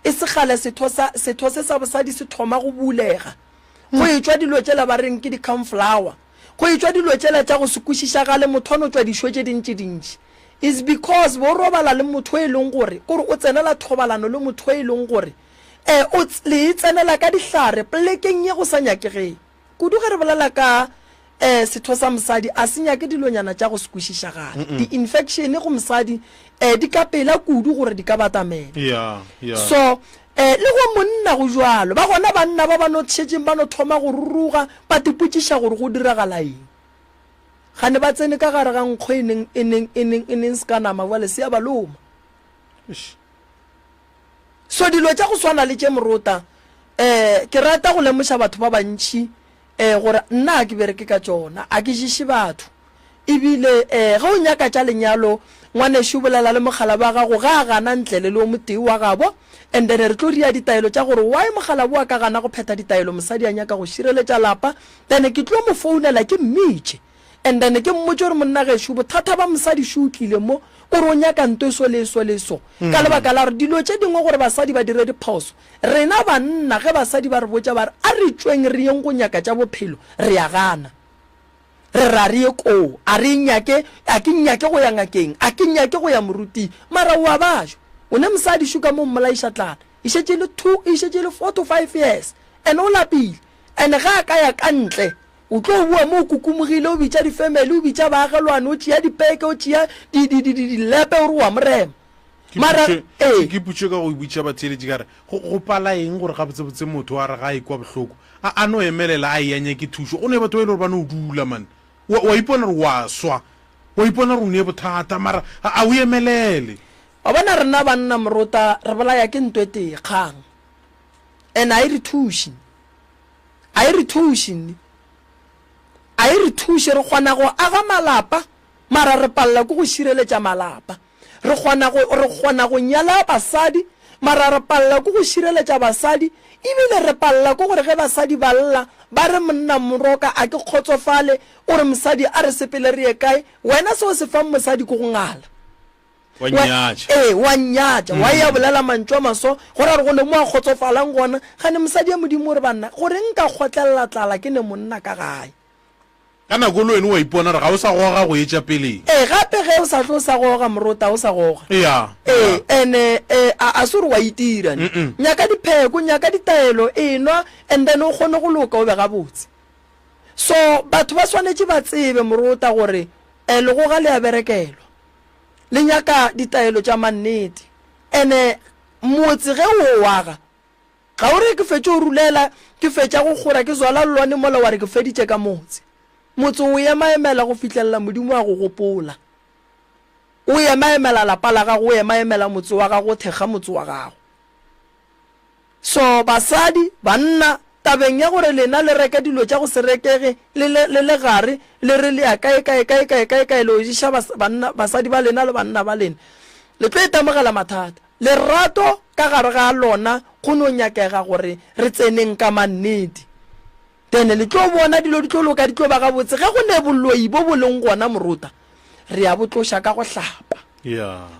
e segale setho se sa bosadi se thoma go bulega go e tswa dilo tšela ba reng ke di-cornflower go e tswa dilo tšela tša go se kwešiša gale motho ono tswa dišo tše dintši is because bo robala le motho e leng gore kore o tsenela thobalano le motho e leng gore le e tsenela ka dihlare plekeng ye go sa nyakegeng kudu ge re bolela ka setho sa mosadi a se nyake dilonyana tša go se kwešiša gale di-infection go mosadi di ka pela kudu gore di ka batamela so le go monna go jwalo ba gona banna ba ba no tšhetšeng ba no thoma go ruruga ba tipotšiša gore go diragala eng gane ba tsene ka gare ga nkgo e neng se ka nama jale se ya ba loma so dilo tša go swana le tše moruta ke rata go lemoša batho ba bantši gore nna ke bereke ka tšona a ke ješe batho ebile ge o nyaka tša lenyalo ngwanešo bolela le mogala ba gago ga a gana ntle le o motee wa gabo and then re tlo ria ditaelo tša gore why mogala bo a ka gana go pheta ditaelo mosadi a nyaka go šireletša lapa then ke tlo mo founela ke mmitše and then ke mmotse gore monna gešo bothata ba mosadi šo tlile mo ore o nyaka nto eso le eso le eso ka lebaka la gore dilo tše dingwe gore basadi ba dire diphoso rena banna ge basadi ba re botša ba re a re tsweng re yeng go nyaka tša bophelo re ya gana re ra re ye koo a ke nyake go ya ngakeng a ke nyake go ya moruting mara o a bajo o ne mosadi šuka mo mmolaiša tlana e šetše le 4 to 5 years and o lapile and ga a ka ya ka ntle o tlo bua mo o kukumogile o bitša difamily o bitša baagelwane o tšea dipeke o tšea dilepe ore wa morema mara ke putše ka go bitša batheeletši kare go pala eng gore gabotsebotse motho a re ga a ekwa bohloko a no emelela a eanya ke thušo o ne batho ba e le gore ba no o dula man wa ipona re wa swa wa ipona re o ne bothata mara a o emelele wa bona rena banna moruta re bolaya ke ntwete kgang and a e re thuše re kgona go aga malapa mara re palela ko go šireletša malapa re kgona go nyala basadi mara re palela ko go šireletša basadi ebile re palela ko gore ge basadi ba lla ba re monna moroka a ke kgotsofale o re mosadi a re sepele re ye kae wena se o se fang mosadi go ngala wa nyaja wa nyaja wa ya bolela mantšwa maso go ra re go le mo a khotsofalang gona ga ne mosadi ya modimo re banna gore nka kgotlella tlala ke ne monna ka gae kana go lo ene wa ipona re ga o sa goga go etša pele gape ge o sa tlo sa goga morota o sa goga ene a se re wa itira nyaka dipheko nyaka ditaelo enwa and then o kgone go loka o be gabotse so batho ba swanetse ba tsebe morota gore le go ga le a berekelwa le nyaka ditaelo tša mannete ene motse ge o waga ga o re ke fetse o rulela ke fetša go kgora ke zwala lwane mola wa re ke feditše ka motse o emaemela go fitlhelela modimo wa go gopola o emaemela lapa la gago o emaemela motse wa gago thega motse wa gago so basadi banna tabeng ya gore lena le reka dilo tša go se rekege le gare le re le ya kae le ojiša basadi ba lena le banna ba lena le tlo itemogela mathata lerato ka gare ga lona go no nyakega gore re tseneng ka mannete tene le tlo bona dilo di tlo loka di tlo ba gabotse ge go ne bolloi bo bo leng gona morota re ya botlosha ka go hlapa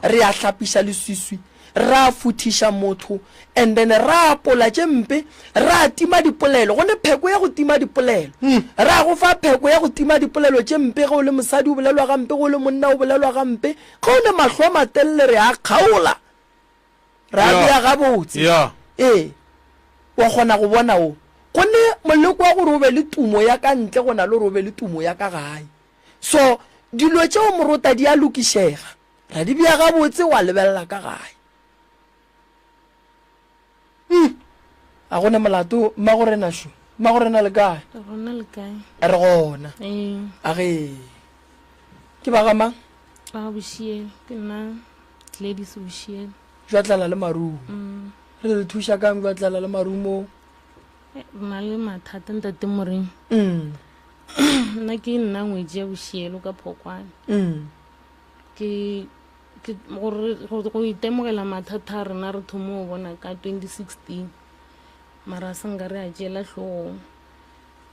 re ya hlapiša leswiswi ra futhiša motho and then ra pola tšempe ra tima dipolelo go ne pheko ya go tima dipolelo ra go fa pheko ya go tima dipolelo tšempe ge o le mosadi o bolelwa gampe go le monna o bolelwa gampe ge o le mahlo a matelele re a kgaola ra bea gabotse wa kgona go bona o go ne moleko wa gore o be le tumo ya ka ntle go na le gore o be le tumo ya ka gae so dilo tšeo morota di a lokišega ra di bea gabotse wa lebelela ka gae a gone molato mmagorena šo mmagorena le kae re gona a ge ke ba gamang jwa tlala le marumo re le thuša kang jwa tlala le marumo na le mathata ntate moreng nna ke nna ngwetsi ya bošielo ka phokwane go itemogela mathata a rena re thomo go bona ka 2016 mara senka re a tšeela tlhogong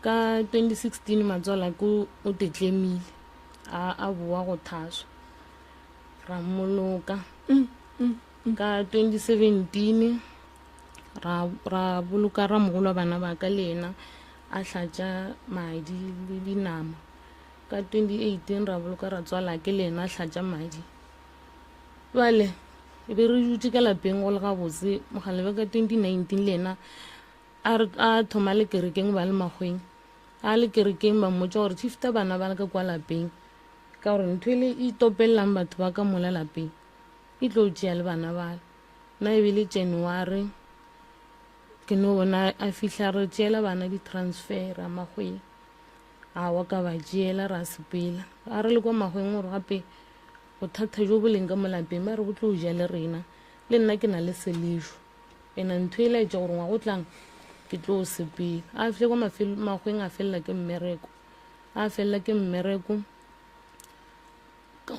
ka 2016 matswala ko o tetlemile a boa go thaswa ra mmoloka ka 2017 ra boloka ra mogolo bana ba ka lena a hlatša madi le dinama ka 2018 ra boloka ra tswala ke lena a hlatša madi bale e be re dutse ka lapeng go le gabotse mogalebe ka 2019 lena a thoma le kerekeng ba le magweng a le kerekeng ba mmotsa gore fifta bana ba ka kwa lapeng ka gore ntho ele e topelelang batho ba ka mola lapeng e tlo tšea le bana bale na e be le January ke no bona a fihla re tšeela bana di-transfera magweng a wa ka ba tšeela ra sepela a re le kwa magweng gore gape bothata jo boleng ka molapeng ba re bo tlo ja le rena le nna ke na le selešo ena ntho e laetša gore ngwa go tlang ke tlo sepela a fihle kwa magweng a felela ke mmereko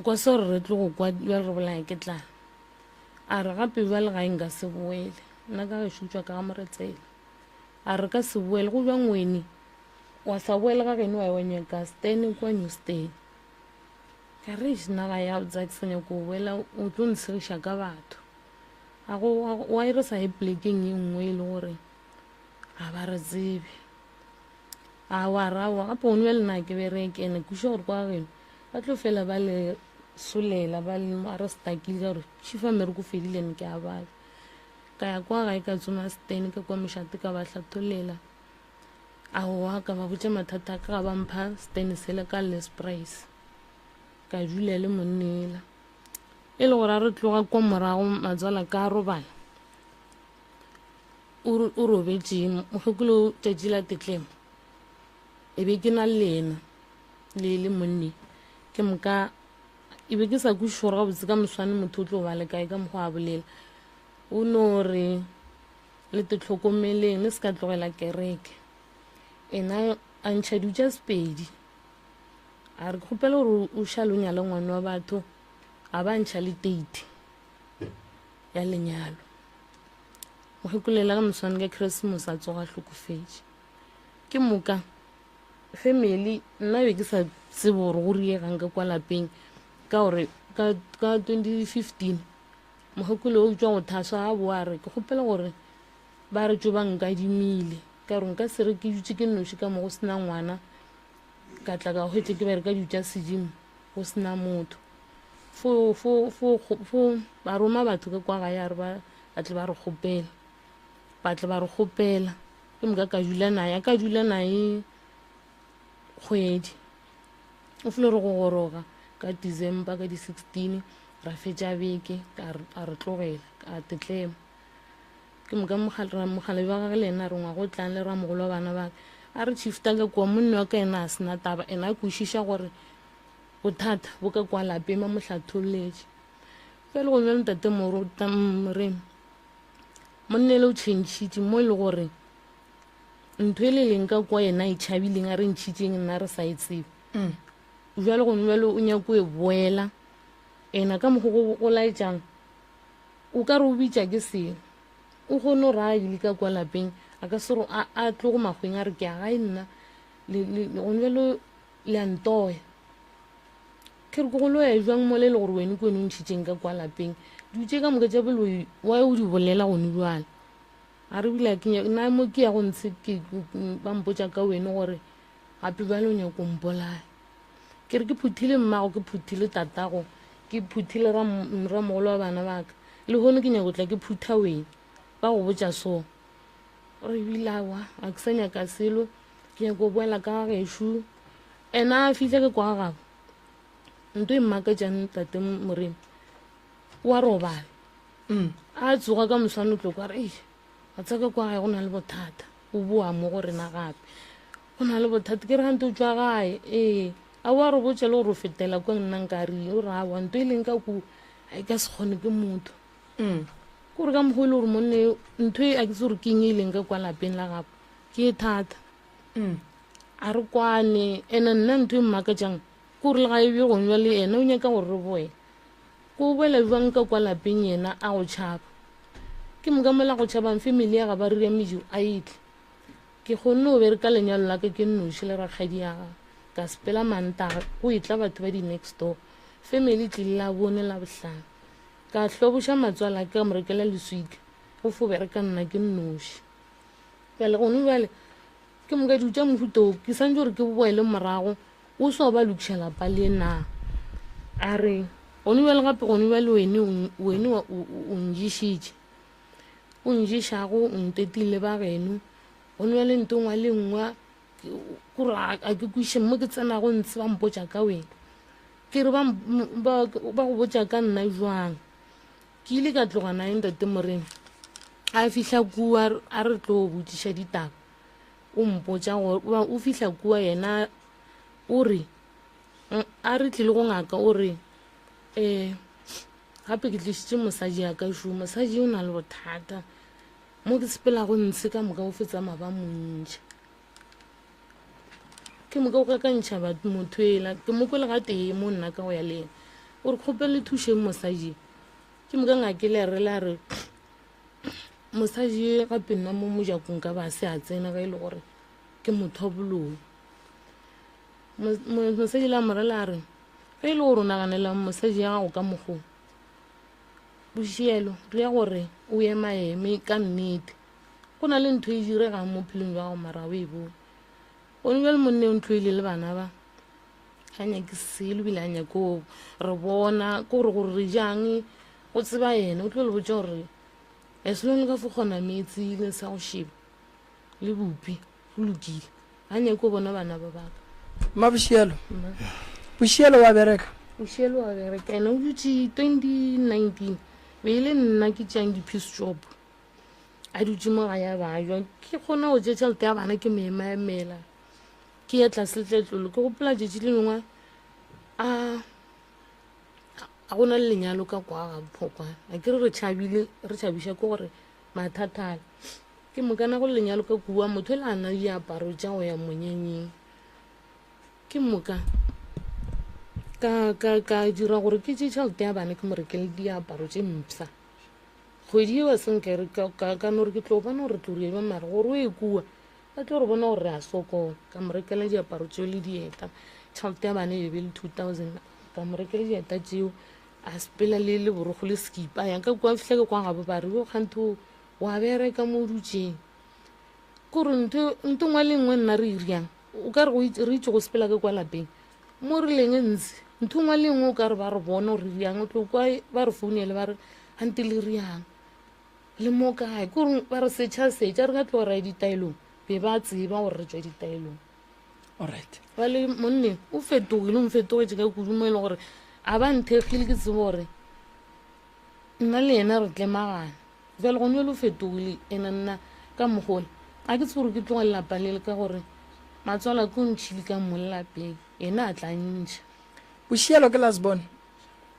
kwa se gore re tlo go kwa bja re bolaya ke tlang a re gape ba le gaeng ka se boele nna ka gešutswa ka ga moretsela a re ka se boele go bjang wene wa sa boele ga geno wa nyaka stene kwa new stene ka re nna ga ya tsa ke senya ko boela o tlo ntshegiša ka batho wa e re sa e plekeng e nngwe e le gore a ba re tsebe a wa rawa gape one bja lena ke bereke ene kuša gore kwa geno ba tlo fela ba le solela ba le a re stakile ka gore šifa mmereko fedilene ke a bale ka ya kwa gae ka tsoma stene ka kwa mešate ka ba hlatholela aowa ka ba botša mathata ka ga ba mpha stene sele ka less price ka dula le monnela e le gore a re tloga kwa morago matswala ka robala o robetše mokgekolo tšatši la tetlemo e be ke na lena le monni ke moka e be ke sa kušore gabotse ka moswane motho o tlo ba le kae ka mokgwa a bolela o no re le te tlhokomeleng le se ka tlogela kereke ena a ntšha dutša sepedi a re kgopela gore o šale o nyala ngwane wa batho a ba ntšha le date ya lenyalo mokgekulela ka moswane ka christmas a tsoga hlokofetše ke moka family nna be ke sa tsebe gore go riegang ka kwa lapeng ka gore ka 2015 mogekolo o tswa go thaswa a boa re ke kgopela gore ba re tso ba nkadimile ka gore nka se re ke dutse ke noši ka mo go sena ngwana ka tla ka hwetse ke bere ka dutša sedimo go sena motho ba roma batho ka kwa gae a re ba tle ba re kgopela ke moka ka dula nae kgwedi o fele re go goroga ka December ka di 16 ra fetša beke a re tlogela a tetlema ke moka mogale ba gage le ena re ngwa go tlang le ra mogolo wa bana ba a re shifta ka kwa monna wa ka ena a sena taba ena a kwešiša gore bothata bo ka kwa lapeng ma mohlatholletše fele go bjale ntate morem monne le o tšhentšhitše mo e le gore ntho e le leng ka kwa yena e tšhabileng a re ntšhitšeng nna re sa e tsebe jalo gone bjale o nyako e boela ena ka mogo go laetšang o ka re o bitša ke seo o kgone gore a ile ka kwa lapeng a ka se gore a tlo go magweng a re ke a gae nna gone bjale le a ntoya ke re ke go loya jwang mo le le gore wene ke wene o ntšhitšeng ka kwa lapeng dutse ka moka tša pele wa o di bolela gone bjale a re bila nna mo ke ya go ntshe ba mpotša ka wene gore gape bjale o nyako mpolaya ke re ke phuthile mmago ke phuthile tatago ke phuthile ramogolo wa bana baka le gone ke nyako tla ke phutha wene ba go botša so re bilawa a ke sa nyaka selo ke nyako boela ka gagešo ena a fihle ke kwa gabo ntho e mmakatšang tate moremi wa robala a tsoga ka moswane tlo kwa re a tsaka kwa gae go na le bothata o boa mo go rena gape go na le bothata ke re gante o tswa gae a wa re botša le gore o fetela kwa nna nka rile o re a wa ntho e leng ka ku a e ka se kgone ke motho kore ka mogolo gore monne ntho e a ke se gore ke eng e leng ka kwa lapeng la gapo ke e thata a re kwane ene nna ntho e mmakatšang kore le ga e bje gone jwa le ena o nyaka gore re boela ko boela jwang ka kwa lapeng yena a go tšhaba ke moka mola go tšhabang family ya ga ba rira mejo a itle ke kgonne o bere ka lenyalo la ka ke nnoši le rakgadi ya ga ka sepela mantaga go etla batho ba di next door family tlile la bone la bohlano ka hloboša matswala ka morekela leswika go fo bere ka nna ke nnoši bjale gone bjale ke moka dutša mohuto ke santse gore ke boele morago o so ba lokiša lapa le na a re gone bjale gape gone bjale wene o njišitše o njišago o ntetile ba geno gone bjale nto ngwa le ngwa kore a ke kwiše mo ke tsenago ntse ba mpotša ka wena ke re ba go botša ka nna jwang ke ile ka tloga nae ntate morena a fihla kua a re tlo botšiša ditaba o mpotša gore o fihla kua yena o re a re tlile go ngaka o re gape ke tlišitše mosadi ya ka šo mosadi o na le bothata mo ke sepelago ntshe ka moka o fetsa maba montšha ke moka o kakantšha motho ela ke mokwele ga tee mo nna ka go ya le ena gore kgopele thušeng mosadi ke moka ngakele re la re mosadi gape nna mo mojakong ka ba se a tsena ga e le gore ke motho wa boloi mosadi la morela re ge e le gore o naganela mosadi ya gago ka mogong bošielo re ya gore o ye maeme ka nnete go na le ntho e diregang mo phelong jwa gago mara o e bone gone bjale monne o ntloile le bana ba ga nyake selo bile a nyako re bona ko gore re jang go tseba ena o tlo le botša gore eselo le ka fo kgona metsi le sa go sheba le bopi go lokile ga nyako bona bana ba baka ma bošielo wa bereka bošielo wa bereka ena o dutse 2019 be ile nna ke tšang di-piece job a dutse mo ga ya bajwa ke kgona go tšea tšhelete ya bana ke meemaemela ke ya tlase letletlolo ke gopola tšetši le lengwe a go na le lenyalo ka kwa ga bophokwana a ke re re tšhabiša ke gore mathatala ke mokana go lenyalo ka kua motho e le ana diaparo tša go ya monyenyeng ke moka ka dira gore ke tše tšhelete ya bana ke morekele diaparo tše mpsa kgwedi e wa senkere ka no re ke tlo bana gore tlo rieba mare gore o e kua a ka tlo re bona gore re a sokola ka mo rekela diaparo tseo le dieta tšhelete ya bane e be le 2000 ka mo rekela dieta tseo a sepela le borogo le skipa yanka kwa fitlhe ke kwa gape ba re yo kgantho wa bereka mo dutseng kore ntho ngwe le ngwe nna re iriang o ka re re itse go sepela ke kwa lapeng mo re leng ntse ntho ngwe le ngwe o ka re ba re bona re riang o tlo kwa ba re founele ba re ante le riang le mo kae kore ba re setšha re ka tlo ra ditaelong be ba tseba gore re tswa ditaelong. Alright, ba le monne o fetogile o mfetogetse ka kudu mo e leng gore a ba nthegile ke tsebo gore nna le ena re tlemagane jale gone le o fetogile ena nna ka mogole a ke tse gore ke tloga lelapa lele ka gore matswala ke o ntšhile ka mo lelapeng ena a tla ntšha Bošielo ke Lasbon.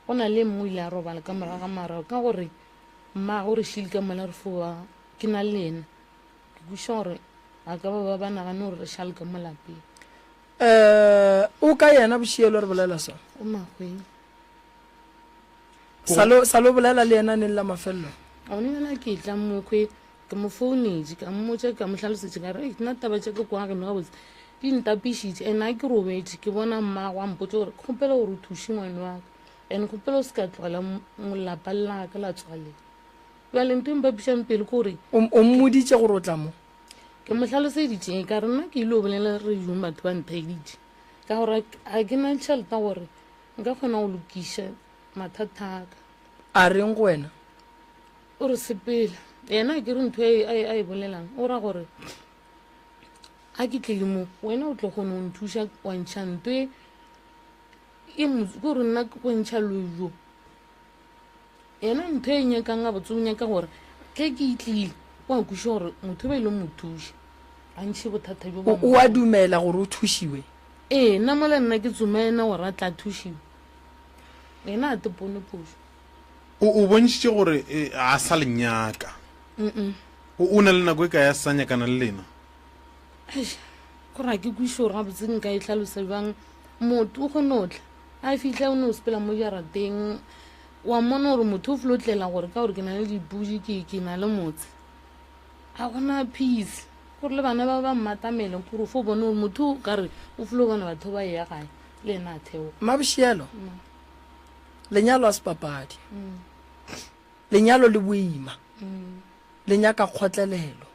go na le mmo ile a robala ka moraga marago ka gore mma gore šile ka mola re foa ke na le ena ke kuša gore a ka ba nagane gore re šale ka mo lapeng O ka yena Bošielo re bolela so o magweng salo bolela le yena neng la mafello one yona ke tla mokgwe ke mo founetse ka mmotse ka mo tlhalosetse ka re nna taba tša ke kwa ke no gabotse di ntapišitše and a ke robetse ke bona mma wa mpotse gore kgopela gore o thuše ngwane wa ka and kgopela o se ka tlogela molapa la ka la tswaleng jale ntho empapišang pele ke gore o mmoditše gore o tla mo ke mo tlhaloseditšeng ka re nna ke ile o bolela re jong batho ba nthaeditše ka gore a ke na tšhelete gore nka kgona go lokiša mathata aka a reng go wena o re sepela yena ke re ntho a e bolelang o ra gore a ke tlile mo wena o tlo kgone go nthuša wa ntšha ntho e gore nna ko ntšha lojo yena ntho e nyakang a botse o nyaka gore ke itlile wa kuša gore motho ba ile mothuša a ntšhe bothata jo o a dumela gore o thušiwe nna mola nna ke tsomena gore a tla thušiwe yena a tepone phoso o bontšitše gore a sa lenyaka o na le nako e ka ya sa nyakana le lena gore a ke kuše gore gabotse nka e tlhalosa jang motho o kgone o tla a fitlha o ne o sepela mo jarateng wa mmona gore motho o fele o tlela gore ka gore ke na le dipuši ke na le motse a gona peace gore le bana ba mmatamele kore fo bone gore motho ka re o fele o bona batho ba ya gae le ena a theo Mabošielo lenyalo a sepapadi lenyalo le boima le nyaka kgotlelelo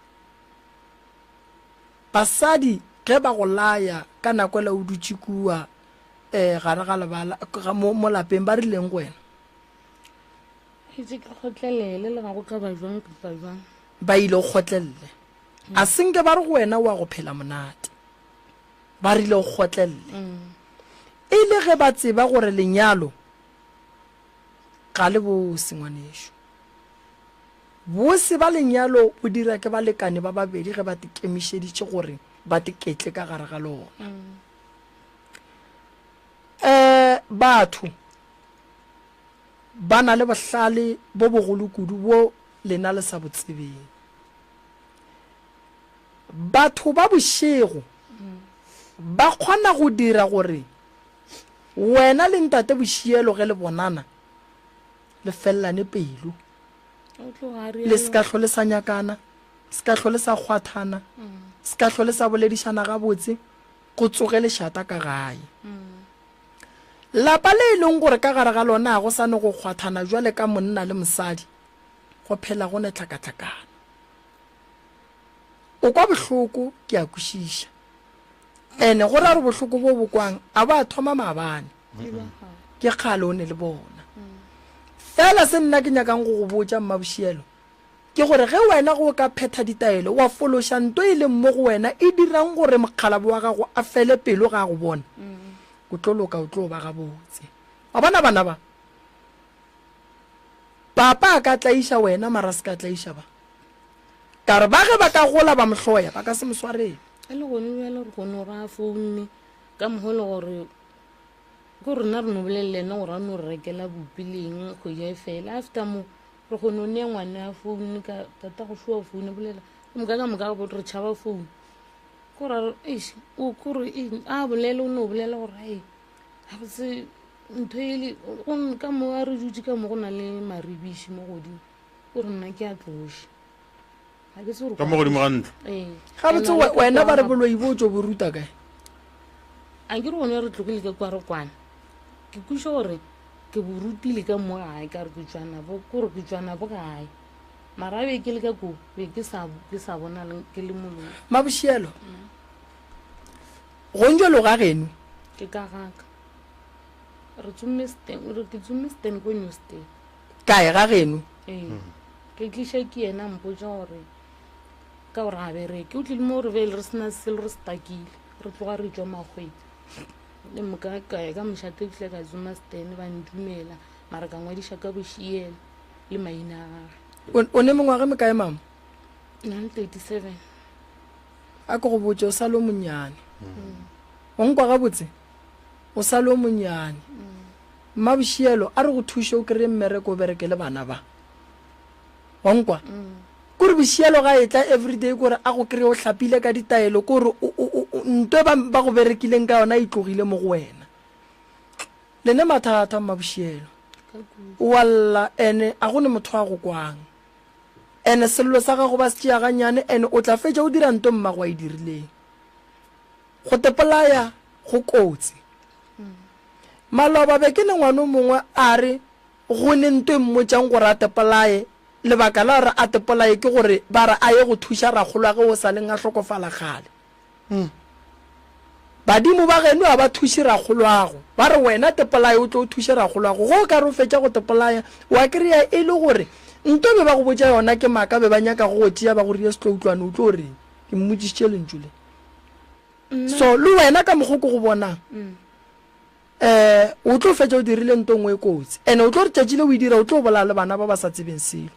basadi ge ba go laya ka nako la o dutse kua gare ga lebala mo lapeng ba rileng go wena itse ka kgotlelele le ga go ka ba jwang kapa jwang ba ile go kgotlelele a senke ba re go wena wa go phela monate ba rile go kgotlelele e le ge ba tseba gore lenyalo ga le bose ngwanešo bose ba lenyalo bo dira ke balekane ba babedi ge ba tekemišeditše gore ba teketle ka gare ga lona batho ba na le bohlale bo bogolo kudu bo lena le sa botsebeng batho ba bošego ba kgona go dira gore wena le ntate Bošielo ge le bonana le fellane pelo le se ka hlole sa nyakana se ka hlole sa kgwathana se ka hlole sa boledišana gabotse go tsoge lešata ka gae lapa le e leng gore ka gare ga lona go sa ne go kgwathana jwale ka monna le mosadi go phela go ne tlhakatlhakana o kwa bohloko ke a kwešiša ene go ra re bohloko bo bokwang a ba thoma maabane ke kgale o ne le bona fela se nna ke nyakang go go botša Mmabošielo ke gore ge wena go ka phetha ditaelo wa fološa nto e leng mo go wena e dirang gore mokgalabo wa gago a fele pelo ga go bona o tlo loka o tlo ba gabotse wa bona bana ba papa a ka tlaiša wena mara se ka tlaiša ba ka re ba ge ba ka gola ba mohloya ba ka se moswarele a le gone bjale re kgone gore a foune ka mogolo gore ke rena re no bolelena gore a no re rekela bopileng go ja fela after mo re kgone o nea ngwane a foune ka tata go šoa foune bolela ka moka go re tšhaba foune kore a bolele o ne o bolela gore ai a botse ntho ele ka mo a re dutse ka mo go na le maribiši mo godimo gore nna ke a tloše ka mo godimo ga ntlo ga botse wena ba re boloi bo tso bo ruta kae a ke re gone re tlogile ka kwa re kwana ke kuša gore ke borutile ka mo gae ka re ke tswana bo gae mara be ke le ka ko be ke sa bona ke le moloi mabošielo go njalo ga geno ke ka gaka ke tsumme sten ko new state kae ga geno ke tliša ke ena mpotsa gore ka gore ga bereke o tlile mo gore bele re sena selo re stakile re tloga re tswa magwedi le mokakae ka mošate tlile ka zuma sten ba ndumela mara ka ngwadiša ka bošiele le maina a gage o ne mengwage mekae mama 37 a ko go botse o sa le o monnyane o nkwa gabotse o sa le o monnyane mmabošielo a re go thuše o kry-e mmereko o bereke le bana ba wa nkwa kore bošielo ga e tla everyday kore a go kry-e o tlhapile ka ditaelo kore nto ba go berekileng ka yona e tlogile mo go wena lene mathata mmabošielo walla ene a go ne motho a go kwang ene sello sa gago ba se tšea ganyane ene o tla fetša o dira nto mmago a e dirileng go tepolaya go kotsi maloba be ke ne ngwana o mongwe a re go ne nto e mmotšang gore a tepolaye lebaka la re a tepolaye ke gore ba re a ye go thuša ragolo ge o sa leng a tlhokofala gale badimo ba geno a ba thuše ragoloago ba re wena tepolaye o tlo o thuše ragoloago go ka re o fetša go tepolaya wa kry-a e le gore nto be ba go botša yona ke maaka be ba nyaka go go tia ba go ria setloutlwane o tlo reng ke mmotšišitše lentšu le so le wena ka mogoko go bonang o tlo fetša o dirile nto ngwe e kotsi ande o tlo re tšatšile o e dira o tlo bola le bana ba ba sa tsebeng selo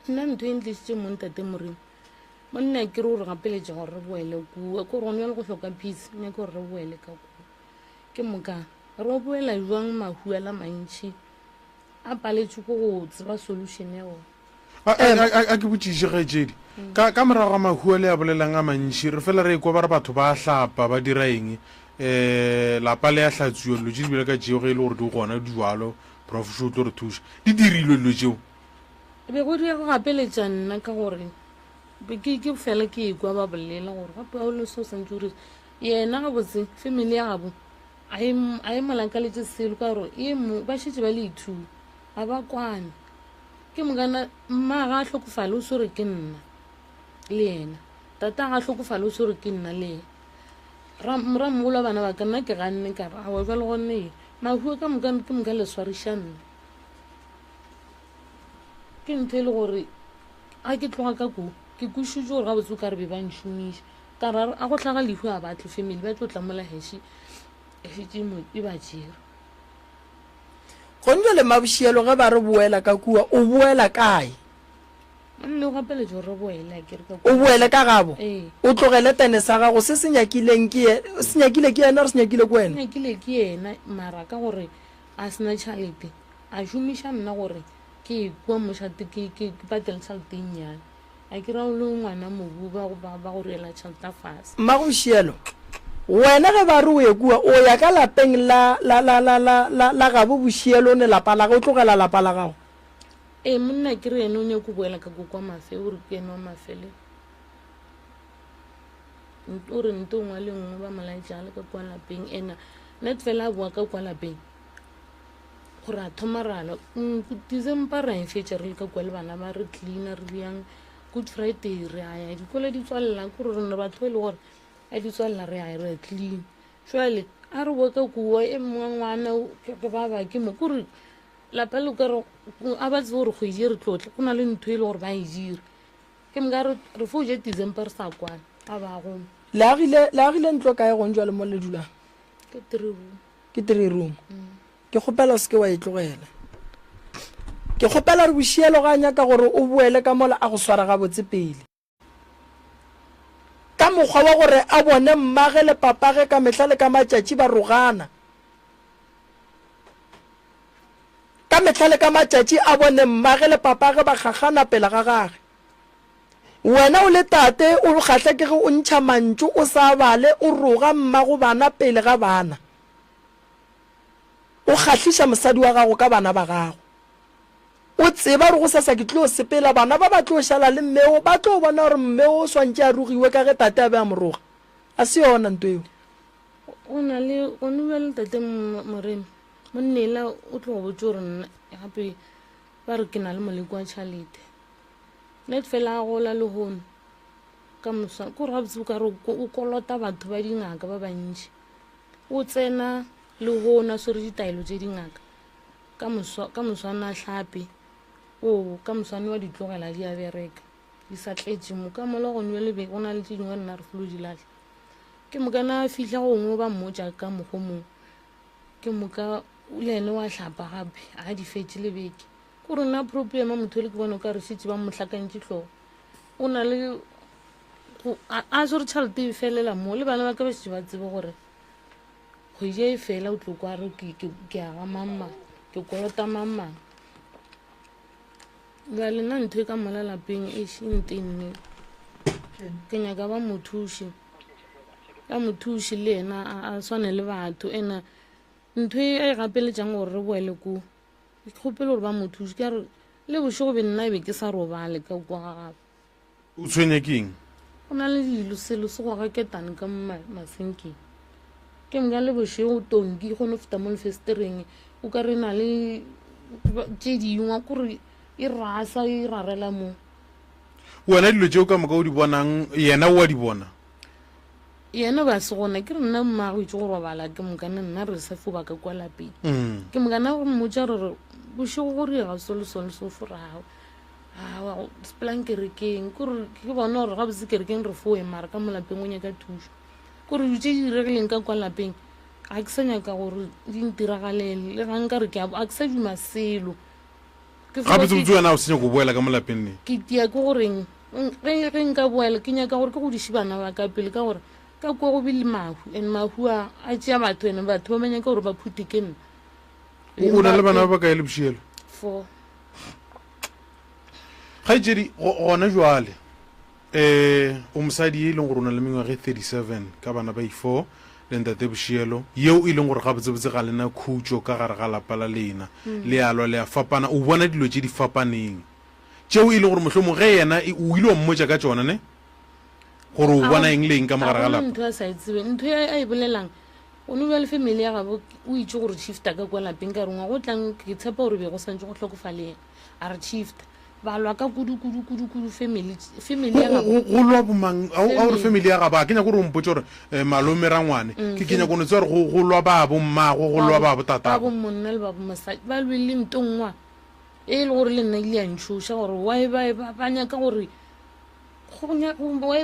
nna ntho e ntlišitše montate moreng monna ke re gore gapeletša gore re boele kua ko rone le go hloka peace nya ke gore re boele ka kua ke moka re boela jwang mahu a la mantšhi a paletše ko go tseba solution ya gone a ke botšiše gaetsedi ka morago ga mahua le a bolelang a mantšhi re fela re ekwa ba re batho ba hlapa ba dira eng lapa le ya hlatsiwa dilo tše di bile ka tšeo ge e le gore di gona dijalo profesio o tlo re thuša di dirilwe dilo tšeo be go dia go gapeletša nna ka gore ke fela ke ekwa ba bolela gore gape ga o le so santse ore yena gabotse family ya gabo a e malakaletse selo ka gore ba šetse ba le ithu ga ba kwane ke mokana mma ga a tlhokofale o sore ke nna le yena tata ga a tlhokofale o sore ke nna le yena ramogolo wa bana ba ka nna ke ganne ka re a wa jwa le gonne e mahua ka moka leswariša nna ke ntho e le gore a ke tloga ka ko ke kušitše gore ga botse o ka re be ba nšomiša ka ra a go tlhaga lehu a batle family ba tlo tlamola heše e ba jera gonne le mabošielo ge ba re boela ka kua o boela kae le go gapeletša gore re boele a kere o boele ka gabo o tlogele tene sa gago se se nyakile ke yena re se nyakile ko wena nyakile ke yena mara ka gore a sena tšhalete a šomiša nna gore ke kua mošate ke patele tšhalete e nnyane a kera o le ngwana mobu ba go reela tšhalete a fase magošielo wena ge ba re o ye kua o ya ka lapeng la gabo bošielo ne lapa la gago o tlogela lapa la gago monna ke re ene o nyako boela ka ko kwa mafe o re ke ene wa mafele o re nto ngwe le nngwe ba molaetšale ka kwa lapeng ena net fela a boa ka kwa lapeng gore a thoma rala december ra enfetša re le ka kwa le bana ba re cleaner re yang good friday re a ya dikole di tswalela ko re ne batho e le gore a di tswalela re a re clean jwale a re boa ka kua e mongwe ngwana ke ba ba ke mo kore lapa le ka re a ba tse gore go e dire tlotle go na le ntho e le gore ba e dire ke mka re fo je december sa kwana a ba go le agile ntlo kae go njwa le mo le dulang ke 3 room ke 3 room ke kgopela o se ke wa e tlogela ke kgopela re bošielo ga nyaka gore o boele ka mola a go swara gabotse pele ka mokgwa wa gore a bone mmage le papage ka mehla le ka matšatši ba rogana ka mehla le ka matšatši a bone mmage le papage ba gagana pele ga gage wena o le tate o kgahle ke ge o ntšha mantšu o sa bale o roga mmago bana pele ga bana o kgahliša mosadi wa gago ka bana ba gago o tseba re go sasa ke tlo sepela bana ba ba tlo shala le mmeo ba tlo bona gore mmeo o swantse a rugiwe ka ge tate a be a moroga a se yona ntho eo o na le o ne le tate Morena monnela o tlo go botse gore nna gape ba re ke na le moleko wa tšhalete net fela a gola le gono ka moswa ko re gabotse o ka re o kolota batho ba dingaka ba bantši o tsena le gona swere ditaelo tse dingaka ka moswana a hlape o ka moswane wa ditlogela di a bereka di sa tletše mo ka mola go nwe lebe go na le tse dingwe nna re folo di latlha ke mokana fihla gongwe ba mmotša ka mogomong ke moka le ene wa hlapa gape a di fetse lebeke ko re nna problema motho le ke bona o ka re šetse ba mohlakantše tlhogo o na le a swere tšhalete e felela mo le bana ba ka ba šetse ba tsebe gore kgwedi e fela o tlo kwa re ke aga mamang ke kolota mamang jale nna ntho e ka mola lapeng e šentenne ke nyaka ba mothuši le ena a swane le batho ena ntho e gapeletšang gore re boele ko ke kgopele gore ba mothuši ke re le bošego be nna e be ke sa robale ka kwa ga gape o tshwenya keng go na le dilo selo se go gaketane ka masenkeng ke mga le bošego tonki kgone go feta mo lefestereng o ka re na le tše dingwe kore e rasa e rarela mo wena dilo tšeo ka moka o di bonang yena o a di bona yena ba se gona ke re nna mmago itse go robala ke mokana nna re sa foba ka kwa lapeng ke mokana go mmotsa re bošego gore ga solosole so forago a sepelang kerekeng kore ke bona gore ga botse kerekeng re foe mara ka mo lapeng o nyaka thuso kore di tse di diregileng ka kwa lapeng ga ke sa nyaka gore di ntiragalele le ga nka re a ke sa duma selo gape tse wena o senya go boela ka mo lapeng ne ke tia ke goreng ge nka boela ke nyaka gore ke go diše bana ba ka pele ka gore ka kwa go bile mahu and mahu a tšea batho ene batho ba manyaka gore ba phute ke nna o na le bana ba ba kae le bošielo 4 kgaitsedi gona jwale o mosadi e leng gore o na le mengwaga 37 ka bana ba i4 le ntate bošielo yeo e leng gore ga botsebotse ga lena khutšo ka gare ga lapa la lena le alwa le a fapana o bona dilo tše di fapaneng tšeo e leng gore mohlomong ge yena o ile wa mmotša ka tšona ne gore o bona eng le eng ka mogare ga lapa ntho a sa etsebe ntho a e bolelang o ne bja le family ya gabo o itse gore shifta ka kwa lapeng ka rengwa go tlang ke tshepa gore be go santse go tlhokofaleng a re shifta ba lwa ka kudu family ya gabo go lwa bomang a gore family ya gabo a ke nyaka gore o mpotse gore malome ra ngwane ke kenya kone tse gore go lwa ba bo mmago go lwa ba bo tatago ba bo monna le ba bo mosadi ba lwele ntongwa e le gore le nna ile ya ntšhoša gore why ba nyaka gore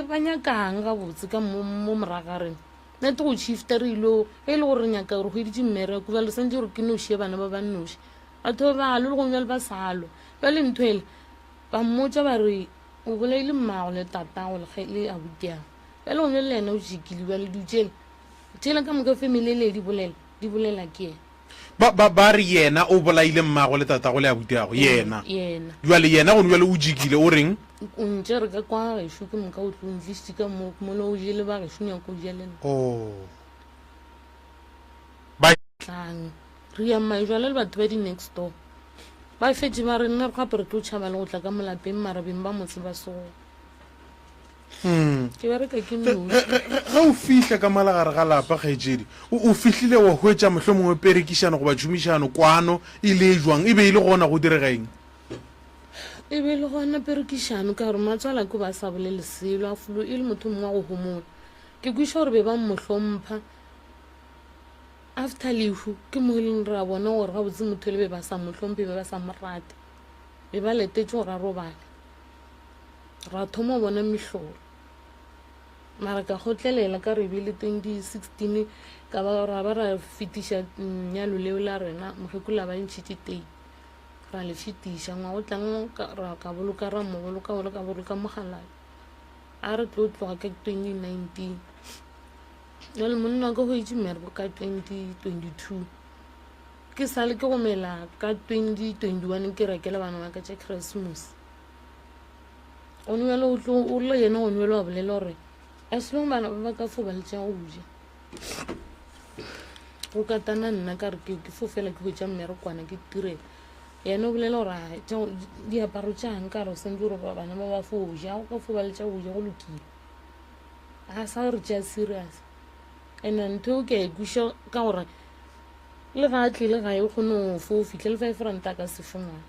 ba nyakang ga botse ka mo moragareng nete go shifta re ilo e le gore re nyaka gore go editše mmereko ba le santse gore ke nošie bana ba ba noši batho ba balo le gongwe le ba salo ba le ntho ele ba mmotsa ba re o bolaile mmago le tatago le abutiago ba le gongwe le ena o jekile ba le dutšele tšela ka moka family le di bolela ke ena ba re yena o bolaile mmago le tatago le abutiago yena jale yena gone jale o jekile o reng o ntse re ka kwa gešo ke moka o tlo ntlisitse ka mole o jele ba gešo nyako o jelena tlang re ya maijwale le batho ba di-next door ba fetse ba re nna re gape re tlo tšhaba le go tla ka molapeng marabeng ba motse ba sego ke bereka ke noši ga o fitlha ka malagare ga lapa kgaetsedi o fitlhile wa hwetša mohlho mongwe perekišano goba tšhomišano kwano e le jwang e be e le gona go diregaeng e be le gona perekišano ka gore matswala ko ba sa bolele selo a folo e le motho mongwe wa go homola ke kwiša gore be ba mmohlompha after lehu ke mo e leng re a bona gore ga botse motho le be ba sa mohlompe be ba sa morate be ba letetse gore a robale ra thoma bona mehlolo mara ka gotlelela ka re bile 2016 ka ba ra fetiša nyalo leo la rena mogekula ba ntšhitše tei ra le fetiša ngwa go tlang ka boloka ra mogoloka mogalae a re tlo tloga ka 2019 jale monna ka go itse mmereko ka 2022 ke sale ke gomela ka 2021 ke rekela bana ba ka tša christmas o nwele o le yena o nwele wa bolela gore as long bana ba ka fo ba le tša go ja go katana nna ka re ke fo fela ke go tša mmerekwana ke tirela yena o bolela gore diaparo tša nkare o sentse gore bana ba ba foja go ka fo ba le tša goja go lokile ga sa re tša serious and ntho ke e kuša ka gore le ga a tlile ga e kgone go fo o fitlhe le 5 ranta ka sefungwana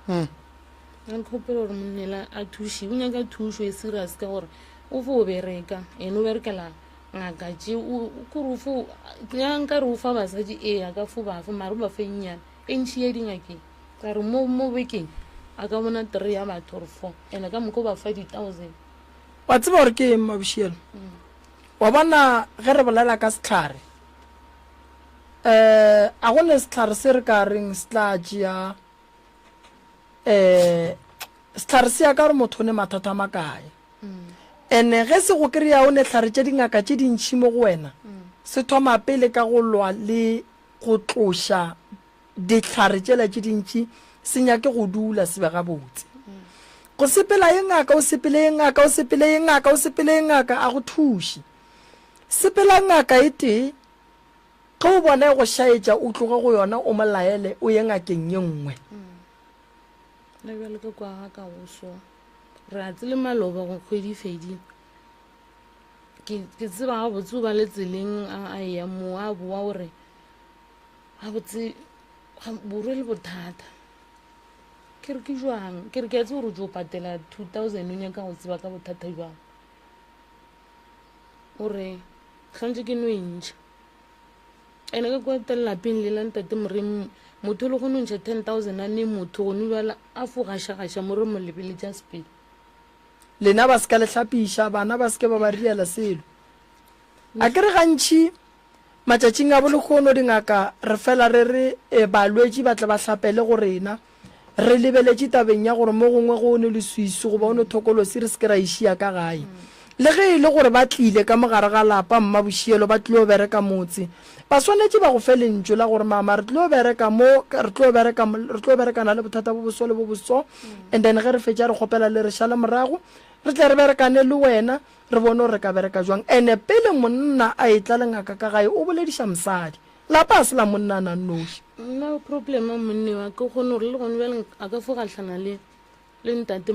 a nkgopela gore monnela a thuše o nyaka thušo e serious ka gore o fo o bereka ene o berekela ngaka tše kore fo ya nkare o fa basadi a ka fo bafa mare o ba fe nnyana e ntšhi ya dingakeng kare mo bekeng a ka bona 3 ya batho gore 4 ene ka moka o ba fa 1000 wa tseba gore ke mabušielo wa bona ge re bolela ka setlhare a gone setlhare se re ka reng se tla tšea setlhare se ya ka gore motho o ne mathata a makae ene ge se go kry-a o ne tlhare tše dingaka tše dintšhi mo go wena se thoma pele ka go lwa le go tloša ditlhare tšela tše dintšhi se nyake go dula se be gabotse go sepela ye ngaka o sepele ye ngaka o sepele ye ngaka o sepele ye ngaka a go thuše sepela ngaka e tee ge o bona go šaetša o tloga go yona o molaele o ye ngakeng ye nngwe le bjale ka kwa ka go so re a tsele maloba go kgwedi fedile ke tseba ga botse o ba le tseleng a ya mo a boa gore ga botse borwe le bothata ke re ke jwang ke re ke a tse gore jo patela 2000 o nyaka go tseba ka bothata jwang gore tlhantse ke no entšha ene ka kwa telelapeng le la ntate moreng motho le go no ntšha 10,000 a ne motho go no bjala a fo gašagaša more molebele tša sepele lena ba se ka lehlapiša bana ba se ke ba ba riela selo a ke re gantšhi matšatšing a bolekgono dingaka re fela re re balwetši ba tla ba hlapele go rena re lebeletše tabeng ya gore mo gongwe go ne le suisi goba o ne thokolosi re se ke ra išia ka gae le ge e le gore ba tlile ka mogare ga lapa mmabošielo ba tlile o bereka motse ba swanetše ba go fe lentšo la gore mama re tlile o bereka mo re tlo berekana le bothata bo boso le bo boso and then ge re fetša re kgopela le re šale morago re tle re berekane le wena re bone gore re ka bereka jwang ene pele monna a e tla le ngaka ka gae o bolediša mosadi lapa a se la monna a nannoši no problem a monne wa ke kgone gore le gone bjale a ka fo gatlhana le ntate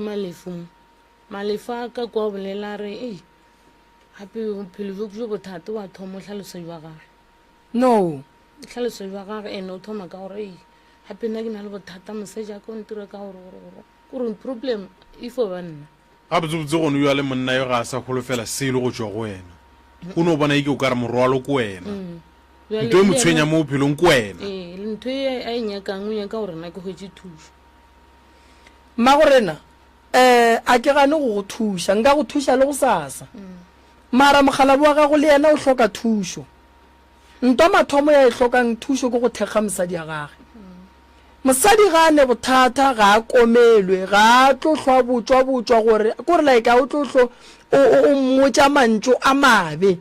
malefa a ka kwa bolela re gape bophelo bo jo bothata wa thoma o tlhaloso jwa gage no tlhaloso jwa gage ene o thoma ka gore gape nna ke na le bothata moseja ka o ntira ka gore problem e fo banna ga botsebotse gone yo a le monna yo ga a sa kgolofela selo go tšwa go wena o ne o bona eke o ka re morwalo ko wena ntho e motshwenya mo bophelong ko wena ntho e a e nyakang o nyaka gore na ke hwetse thuso mma gorena a ke gane go go thuša nka go thuša le go sasa mara mogalabi wa gago le yena o hloka thušo ntwa mathomo ya e hlokang thušo ke go thekga mosadi ya gage mosadi ga a ne bothata ga a komelwe ga a tlohlwa botswa gore kore like a o tlohlo o mmotša mantšo a mabe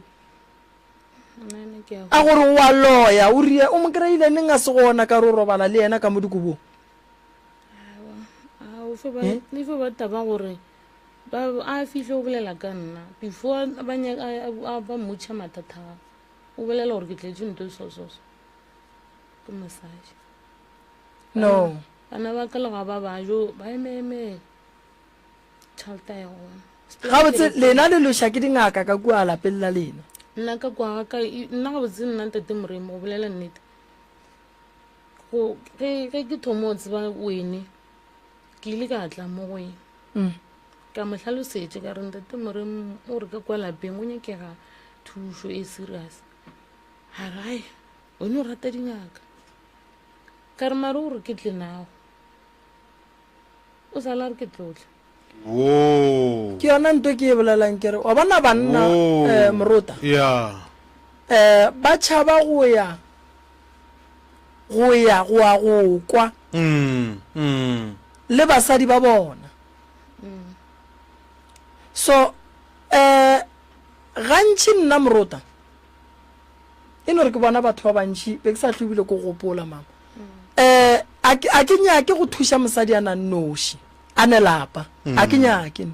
a gore wa loya o ria o mo kry-ile neng a se gona ka re o robala le yena ka mo dikobong le fo ba taba gore a fihle o bolela ka nna before ba mmotša mathata gago o bolela gore ke tletse nto sososo ke mosadi no bana ba ka lega ba bajo ba ememe tšhalta ya gona ga botse lena le loša ke dingaka ka kua lapeng la lena nna ka kwa nna ga botse nna ntate moremo o bolela nnete ge ke thomo o tseba wene ke ile ka tla mo go ena ka mo tlhalosetse ka re ntate moremo o re ka kwa lapeng o nyakega thušo e serious a rae o ne o rata dingaka ka re mare o re ke tle nago o sala re ke tlotle ke yona nto ke e bolelang kere wa bona banna morota ba tšhaba go ya go kwa le basadi ba bona so gantši nna morota e no re ke bona batho ba bantši be ke sa tlhobile ko gopola mama a ke nyake go thuša mosadi a nannoši a ne lapa a ke nyake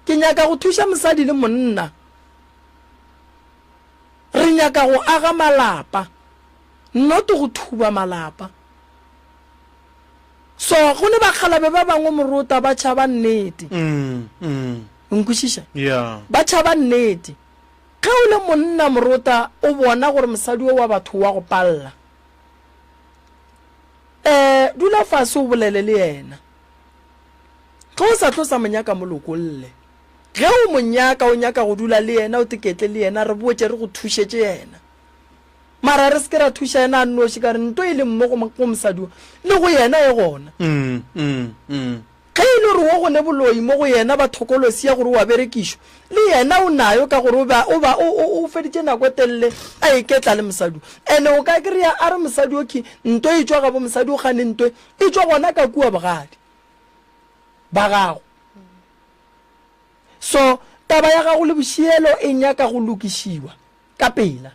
ke nyaka go thuša mosadi le monna re nyaka go aga malapa not go thuba malapa so go ne ba khalabe ba bangwe moruta ba tshaba nnete nkwishisha ba tshaba nnete ga o le monna moruta o bona gore mosadi wa batho wa go palla dula fase o bolele le yena go sa tlosa monyaka molokolle ge o monyaka o nyaka go dula le yena o teketle le yena re botse re go thushetse yena mara re se ra thusha yena no shika re nto ile mmogo go mosadi le go yena e gona ge ile re wo go ne boloi mo go yena ba thokolosi ya gore wa berekisho le yena o nayo ka gore o feditse nako telle a iketla le mosadi ene o ka kry-a a re mosadi oke nto e tswa ga bo mosadi o gane nto e tswa gona ka kua bogadi ba gago so taba ya gago le bošielo e nyaka go lokišiwa ka pela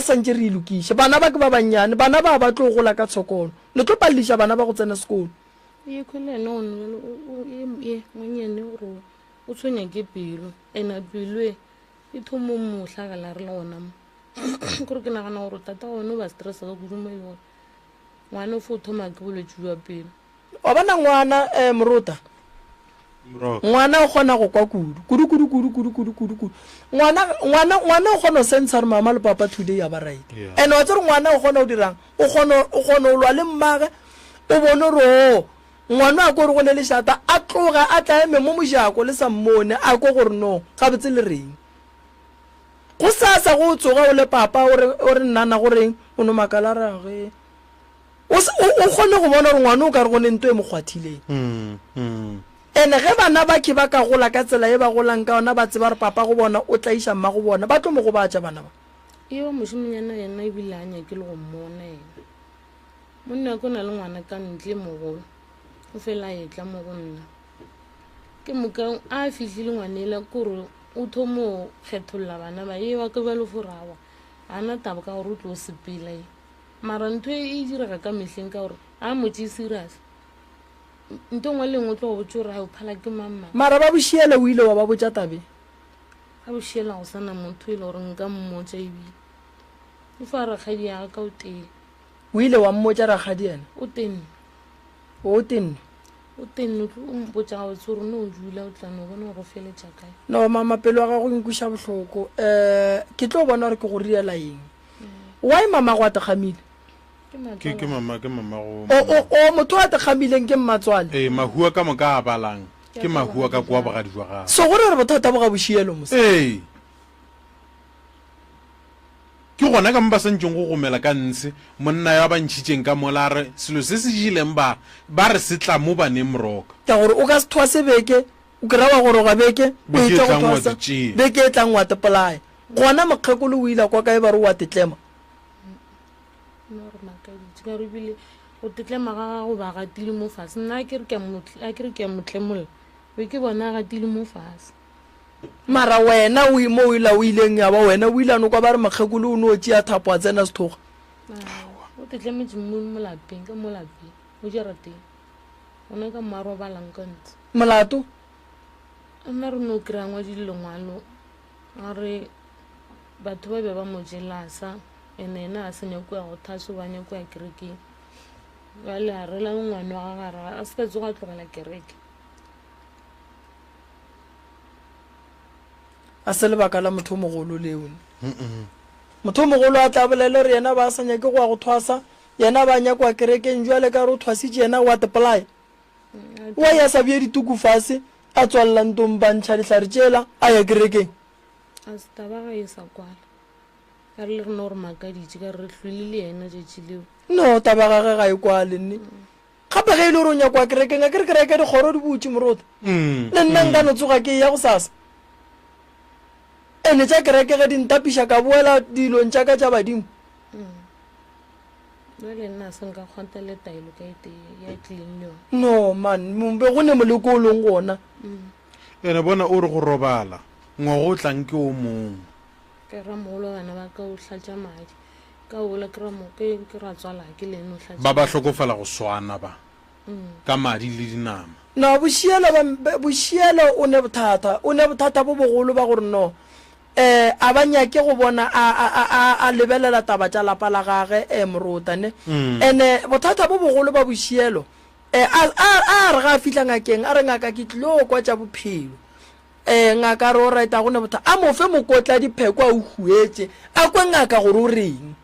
santse re ilokiše bana ba ke ba bannyane bana ba ba tlo gola ka tshokolo le tlo palliša bana ba go tsena sekolo ngwanyane gore o tshwenya ke pelo ena pelo e thomo mohlakala re le gona mo kore ke nagana gore tata gone o ba stressa ka kudumo e gore ngwane o fo o thoma ke bolwetse jwa pelo wa bona ngwana moruta ngwana o kgona go kwa kudu ngwana o kgona o sentsha re mama le papa today ya ba right and wa tsere ngwana o kgona o dirang o kgona o lwa le mmage o bone ro ngwana a go re go le leshata a tloga a tla eme mo mojako le sa mmone a go gore no ga botse le reng go sa go tsoga o le papa o re nnana go reng o no makala rage o kgone go bona gore ngwana o ka re go ne nto e mo kgwathileng ene ge bana ba ke ba ka gola ka tsela e ba golang ka ona ba tseba re papa go bona o tlaisha mma go bona ba tlo mo go batša bana ba eo mošimonyana yena e bile a nyake le go mmona ena monna ko na le ngwana ka ntle mogolo o fela e tla mo go nna ke moka a fihlile ngwanela kore o thomo kgetholla bana ba e wa ke ba le forawa ana taba ka gore o tlo sepela mara ntho e direga ka mehleng ka gore a motse serious nto ngwe le ngwe tlo go botse gore a o phala ke mama mara ba bošiele o ile wa ba botsa tabe a bošiela go sana motho e le gore nka mmotsa ebile o fa rakgadi ya ka o tele o ile wa mmotsa rakgadi ena o tenne o tenne o mpotsa ga botse gore no o dula o tlano o bona gore o feletša kae no mama pelo wa gago nkuša bohloko ke tlo bona gore ke go riela eng why mama go atagamile ke mama go o motho a tagamileng ke mmatswale mahua ka moka a balang ke mahua ka kwa bogadi jwa gago so gore re bothata bo ga bošielo mose ke gona ka mba sentseng go gomela ka nse monna ya ba ntšhitšeng ka molare selo se se jileng ba re setla mo baneng moroka ka gore o ka se thwase beke o kry wa gore ga beke o e tla go thwasa beke e tlang wa tepolae gona mokgekolo o ile kwa kae ba re wa tetlema ka re bile go tetlema ga gago ba gatile mo fase nna a ke re ke a motlemolla be ke bona gatile mo fase mara wena o mo o ileng ya ba wena o ilano kwa ba re makgekolo o ne o tšea thapo a tsena sethoga o tetlemetse mo lapeng ka mo lapeng o jarateng ona ka maro ba lang ka ntse molato nna re no kry-a ngwadile lengwalo a re batho ba be ba mo jelasa ene ena a senya kwa go thaso ba nya kwa kerekeng ba le a rela ngwana wa gagara a se ka tsoga tlogela kereke a se lebaka la motho mogolo leo motho mogolo a tla bolele re yena ba senya ke go a go thwasa yena ba nya kwa kerekeng jwale ka re o thwasitše yena wa teply wa ya sa bie dituku fase a tswalela ntong bantšha dihlare tšela a ya kerekeng a se taba ga e sa kwala ka re le re no gore makaditše ka re hlwile le yena tšetši leo no taba gage ga e kwale nne gape ge e le gore o nyakwa kerekeng a ke re kereke dikgoro di botse morota le nna nka no tsoga ke ya go sasa ene tša kereke ge di ntapiša ka boela dilong tša ka tša badimo le nna se nka kgonta le taelo ka ya tlileng le yone no man mombe go ne moleko o leng gona ene bona o re go robala ngwago o tlang ke o mongwe ke ramogolo bana ba ka o tlatša madi ka ola ke ra tswala ke le eno tlatša ba hlokofala go swana ba ka madi le dinama no bošielo o ne bothata bo bogolo ba gore no a ba nyake go bona a lebelela taba tša lapa la gage Moruta ne ene bothata bo bogolo ba bošielo a re ga fihla ngakeng a re ngaka ke tlilo kwa tša bophelo ngaka re o raita gone botha a mo fe mokotla dipheko a o huetse a kwe ngaka gore o reng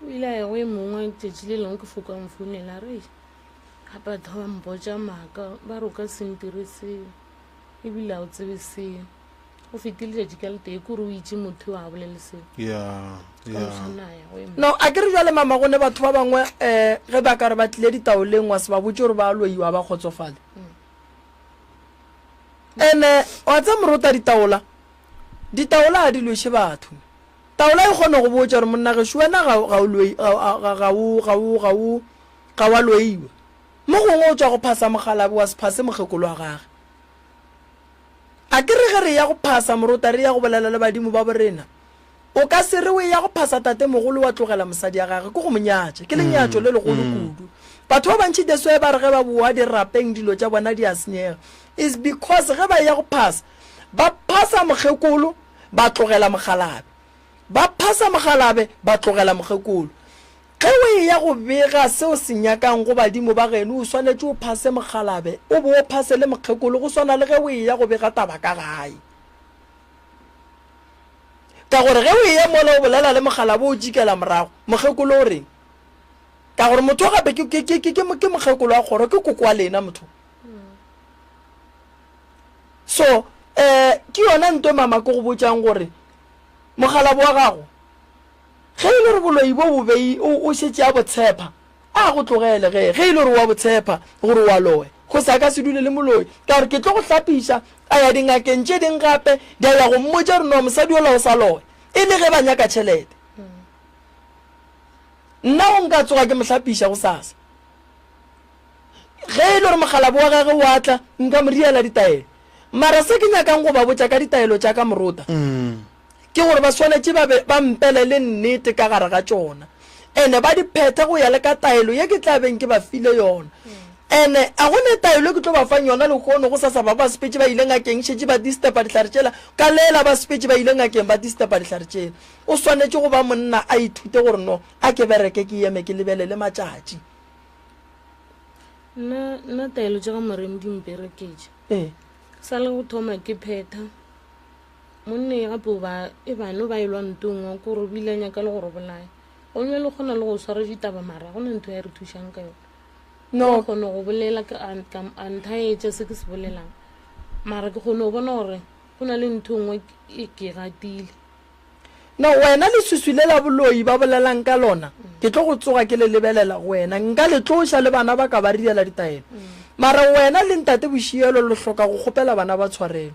o ile ya go e mongwe tšatši le lengwe ke foka mfounela re ga batho ba mpotša maaka ba re o ka sentire seo ebile a o tsebe seo o fetile tšatši ka letee kore o itse motho a bolele seo no a ke re jwa le mama gone batho ba bangwe ge ba ka re ba tlile ditaoleng wa se ba botse gore ba loiwa ba kgotsofale ene wa tsa Moruta ditaola a di loše batho taola e kgone go botša gore monna ge wena ga wa loiwa mo gongwe o tswa go phasa mogalabe wa se phase mokgekolo wa gage a ke re ge re ya go phasa Moruta re ya go bolela le badimo ba borena o ka se re o ya go phasa tate mogolo wa tlogela mosadi ya gage ke go monyatša ke lenyatšo le legolo kudu batho ba bantši desoe ba re ge ba boa dirapeng dilo tša bona di a senyega is because ge ba ya go phasa ba phasa mokgekolo ba tlogela mogalabe ba phasa mogalabe ba tlogela mokgekolo ge o ya go bega seo se nyakang go badimo ba geno o swanetše o phase mogalabe o bo o phase le mokgekolo go swana le ge o ya go bega taba ka gae ka gore ge o ya mola o bolela le mogalabe o jikela morago mokgekolo o reng ka gore motho gape ke mokgekolo wa kgoro ke koko wa lena motho so ke yona nto mama ko go botšang gore mogalabe wa gago ge e le re boloi bo bobei o šetše a botshepa a go tlogele ge e le re wa botshepa gore wa loe go sa ka se dule le moloi ka gore ke tlo go hlapiša a ya dingakeng tše ding gape di a ya go mmotša gore no mosadi ola o sa loe e le ge ba nyaka tšhelete nna o nka tsoga ke mohlapiša go sasa ge e le gore mogalabe wa gage o atla nka mo riela ditaelo mara se ke nyakang go ba botša ka ditaelo tša ka Moruta ke gore ba swanetše ba mpele le nnete ka gare ga tšona ene ba di phethe go ya le ka taelo ye ke tla beng ke ba file yona ene a gone taelo ke tlo ba fang yona le kgone go sasa ba sepetse ba ile ngakeng šetše ba distepa dihlare tšela ka lela ba sepetse ba ile ngakeng ba distepa dihlare tšela o swanetše go ba monna a ithute gore no a ke bereke ke eme ke lebelele matšatši nna taelo tša ga moremi di mpereketše sa le go thoma ke phetha monne gape bano ba elwa ntongwa kore bile nyaka le gore bolaya o nne le kgona le go swara ditaba mara go na ntho ya re thušang ka yone no kgone go bolela ka anthaetša se ke se bolelang mara ke kgone go bona gore go na le ntho ngwe ke gatile no wena le suswi le la boloi ba bolelang ka lona ke tlo go tsoga ke le lebelela wena nka le tloša le bana ba ka ba riela ditaelo mara wena le ntate bošielo le hloka go kgopela bana ba tshwarelo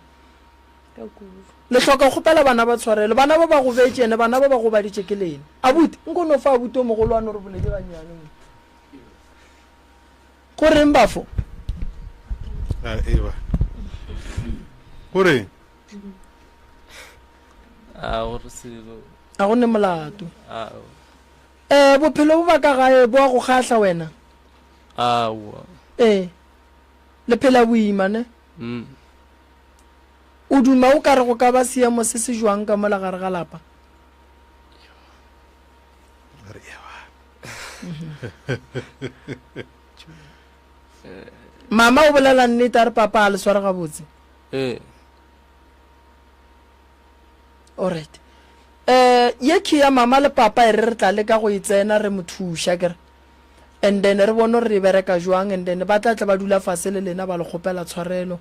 le hloka go kgopela bana ba tshwarelo bana ba ba go betšene bana ba ba go baditše ke lene abuti nko no fa abuti o mogolwane gore boledi ganyane go reng bafo gore a go ne molato bophelo bo ba ka gae bo a go kgahla wena le phela boima ne o duma o ka re go ka ba seemo se se jwang ka mola gare ga lapa mama o bolela nnete a re papa a le sware gabotse alright ye ke ya mama le papa e re tla le ka go itsena re mo thuša kere and then re bone re bereka jwang and then ba tla ba dula fase le lena ba le kgopela tshwarelo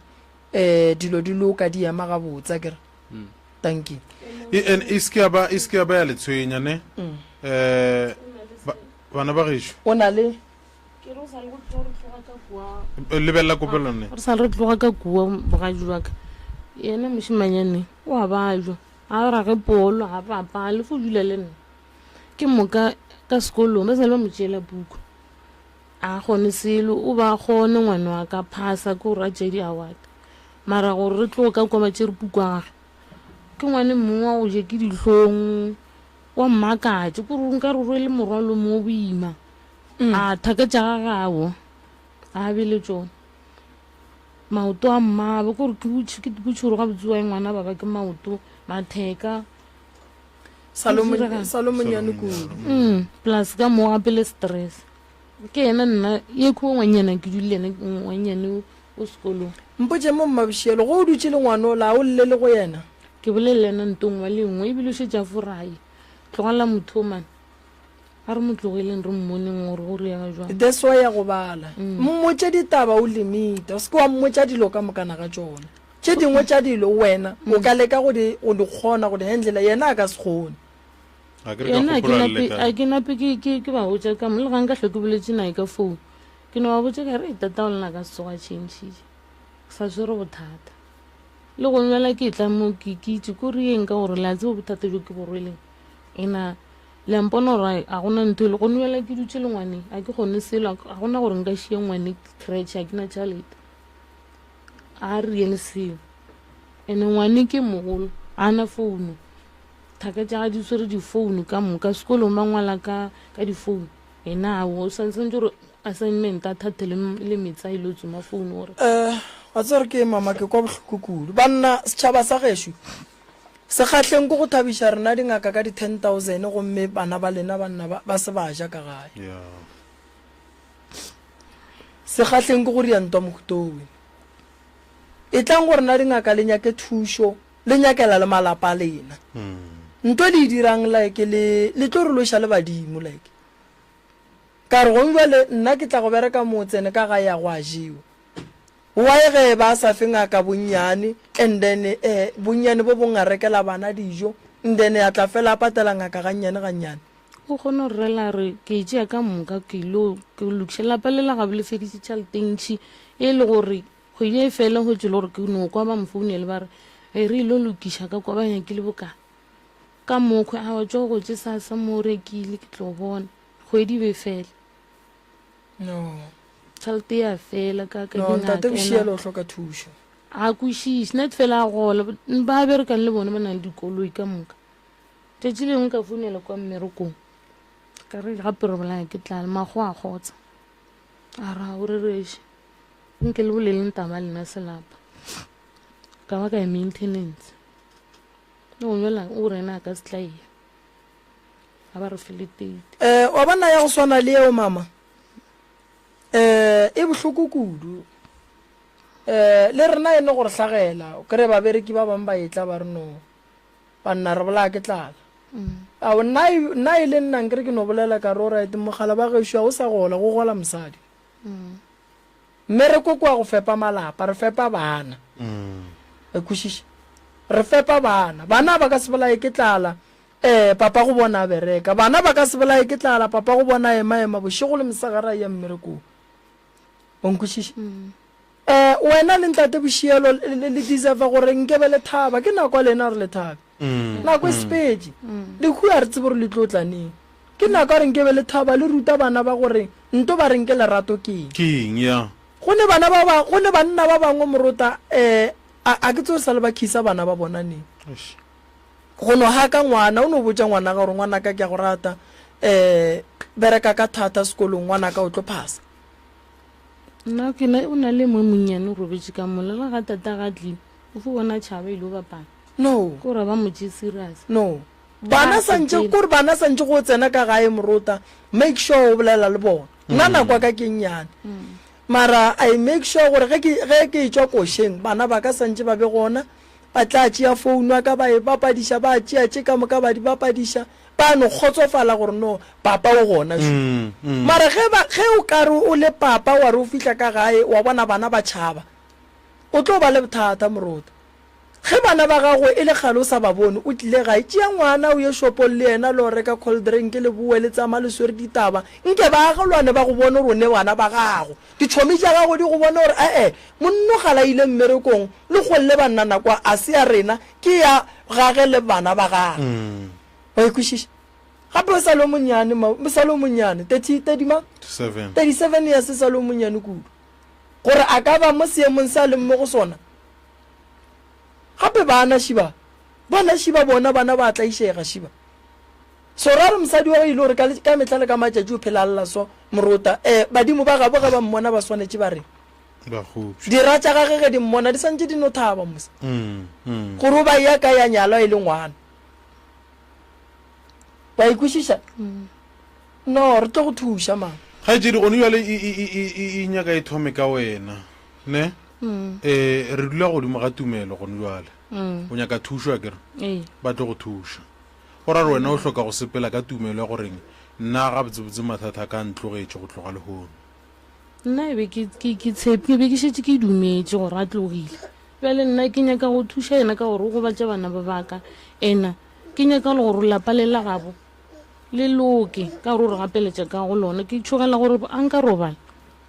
dilo di loka di ema ga botsa kere thank you and iske ba ya le tshwenya ne bana ba gešo o na le lebella kopelo ne re sa re tloga ka kua bogajwa ka yena moshimanyane o a bajwa a ra ge polo a papa le fo dula le nna ke moka ka sekolong ba sa le ba motšeela buku a gone selo o ba gone ngwane wa ka phasa ko ra tše di award mara gore re tlo ka kwa matšere buku a gage ke ngwane mongwe wa go je ke dihlong wa mmakatše kore nka re rwele morwalo mo boima a thaketša ga gago a bele tšone maoto a mmabe kore ke botšhoro ga botse wa ngwana baba ke maoto matheka Salomon ya kudu plus ka mo gape le stress ke ena nna ye kho ngwanyana ke dulele ngwanyane o sekolong mpotse mo mabishelo go dutse le ngwana o la o le go yena ke bolele nna ntong wa lengwe e bile se tja forai tlogala motho man a re motlogileng re mmoneng gore go re ya jwa that's why ya go bala mmotse ditaba o limita o se ke wa mmotsa dilo ka mokana ga tsone tše dingwe tša dilo wena o ka leka go di kgona go di handlela yena a ka se kgone yena a ke nape ke ba botsa ka mo le gang ka tlhoke boletse nae ka phone ke no ba botsa ka re tata o lena ka sesoga change sa swere bothata le go nwela ke tla mo ke itse ko re eng ka gore la tse bothata jo ke borweleng ena le mpona gore a gona ntho le go nwela ke dutse le ngwane a ke gone selo a gona gore nka šie ngwane crutch a ke na tšhalete a re riele seo ene ngwane ke mogolo a na founu thaka tša ga di swere difounu ka moka sekolong ba ngwala ka difounu ena o santsantse gore assignment a thathe le metsa ile o tsoma founu gore a tsere ke mama ke kwa bohloko kudu banna setšhaba sa gešo se kgatlheng ko go thabiša rena dingaka ka di 10,000 gomme bana ba lena banna ba se ba ja ka gae se kgatlheng ke go riantwa mohutowe e tlang gore na dingaka le nyake thušo le nyakela le malapa a lena ntho le dirang like le tlo re loša le badimo like ka re gongwe jale nna ke tla go bereka motsene ka ga ya go a jewa wae ge ba sa fe ngaka bonnyane and then bonnyane bo bonga rekela bana dijo and then ya tla fela patela ngaka gannyane o kgone go rela re ke tšea ka moka ke lokšela palela gabe le fedise tšhaletentšhi e le gore kgwedi e fela go tse le gore ke no kwa ba mfounele ba re re ilo lokiša ka kwa ba nyakile boka ka mokhwe a wa tšwa go tse sa mo rekile ke tlo bona kgwedi be fela no tšhalete ya fela ka ntate bošielo o hloka thušo a kwešiše net fela a gola ba berekang le bone ba nang le dikoloi ka moka tšatši lengwe ka founela kwa mmerekong ka re gape re bolaya ke tlale mago a kgotsa a ra o rereše nke le boleleng taba lena selapa ka ba ka ya maintenance le gonyela o rena ka setlaia a ba re feletete wa bana ya go swana le eo mama e bohloko kudu le rena ene gore hlagela o kry babereki ba bangwe ba etla ba re no banna re bolaya ke tlala ao nna e le nnang kere ke no bolela ka re o right mogala ba gešoa go sa gola go gola mosadi mme re kokoa go fepa malapa re fepa bana e kwešiša re fepa bana ba ka se bolae ke tlala papa go bona bereka bana ba ka se bolae ke tlala papa go bona ema bošego le mesagara ya mmerekong o nkwešiša wena le ntate bošielo le deserve gore nkebe le thaba ke nako lena re le thabe nako e sepedi le khua re tsebe gore le tlo tlaneng ke nako re nkebe le thaba le ruta bana ba gore nto ba re nke lerato keng ya go ne banna ba bangwe morota a ke tso sa le ba khisa bana ba bona neng go no haka ngwana o no botsa ngwana ga gore ngwana ka ke a go rata bereka ka thata sekolong ngwana ka o tlo phasa nna ke na o na le mo monnyane o robetse ka molela ga tata ga tlile o fo bona tšhaba ile ba bana no ko re ba motse serious no bana santse go tsena ka gae morota make sure o bolela le bona nna nakwa ka ke nnyane mara I make sure gore ge ke tswa košeng bana ba ka santse ba be gona ba tla tšea founu ka ba e bapadiša ba tšea ka moka ba di bapadiša ba no kgotsofala gore no papa o gona mara ge o kare o le papa wa re o fihla ka gae wa bona bana ba tšhaba o tlo ba le bothata morota ge bana ba gago e le gale o sa ba bone o tlile gae tšea ngwana o ye shopong le ena le o reka cold drink le boe le tsama le swere ditaba nke ba agelwane ba go bone gore o ne bana ba gago ditšhomi tša gago di go bone gore monno gala ile mmerekong le golle banna nakwa a se ya rena ke ya gage le bana ba gago wa ekwešiša gape o sa le monnyane 37 years sa le monnyane kudu gore a ka ba mo seemong sa leng mo go sona gape bana šiba bona bana ba tlaišega šiba so ra re mosadi wa ile gore ka metla le ka matšatši o phela lla so morota badimo ba gabo ga ba mmona ba swanetše ba reng dira tša gage ge di mmona di santse di no thaba mosa gore o ba ya ka ya nyalwa e le ngwana ba ikwešiša no re tlo go thuša mang ga e jedi gone jale e nyaka e thome ka wena ne re dula godimo ga tumelo gone jale o nyaka thušo ya kere ba tlo go thuša gora re wena o hloka go sepela ka tumelo ya goreng nna ga botsebotse mathata ka ntlogetše go tloga lehono nna ebe ke tshepe ebe ke šetse ke dumetse gore a tlogile jale nna ke nyaka go thuša ena ka gore o go batša bana ba baka ena ke nyaka le gore lapa le la gabo le loke ka gore o re gapeletša ka go lona ke tšhogela gore a nka robala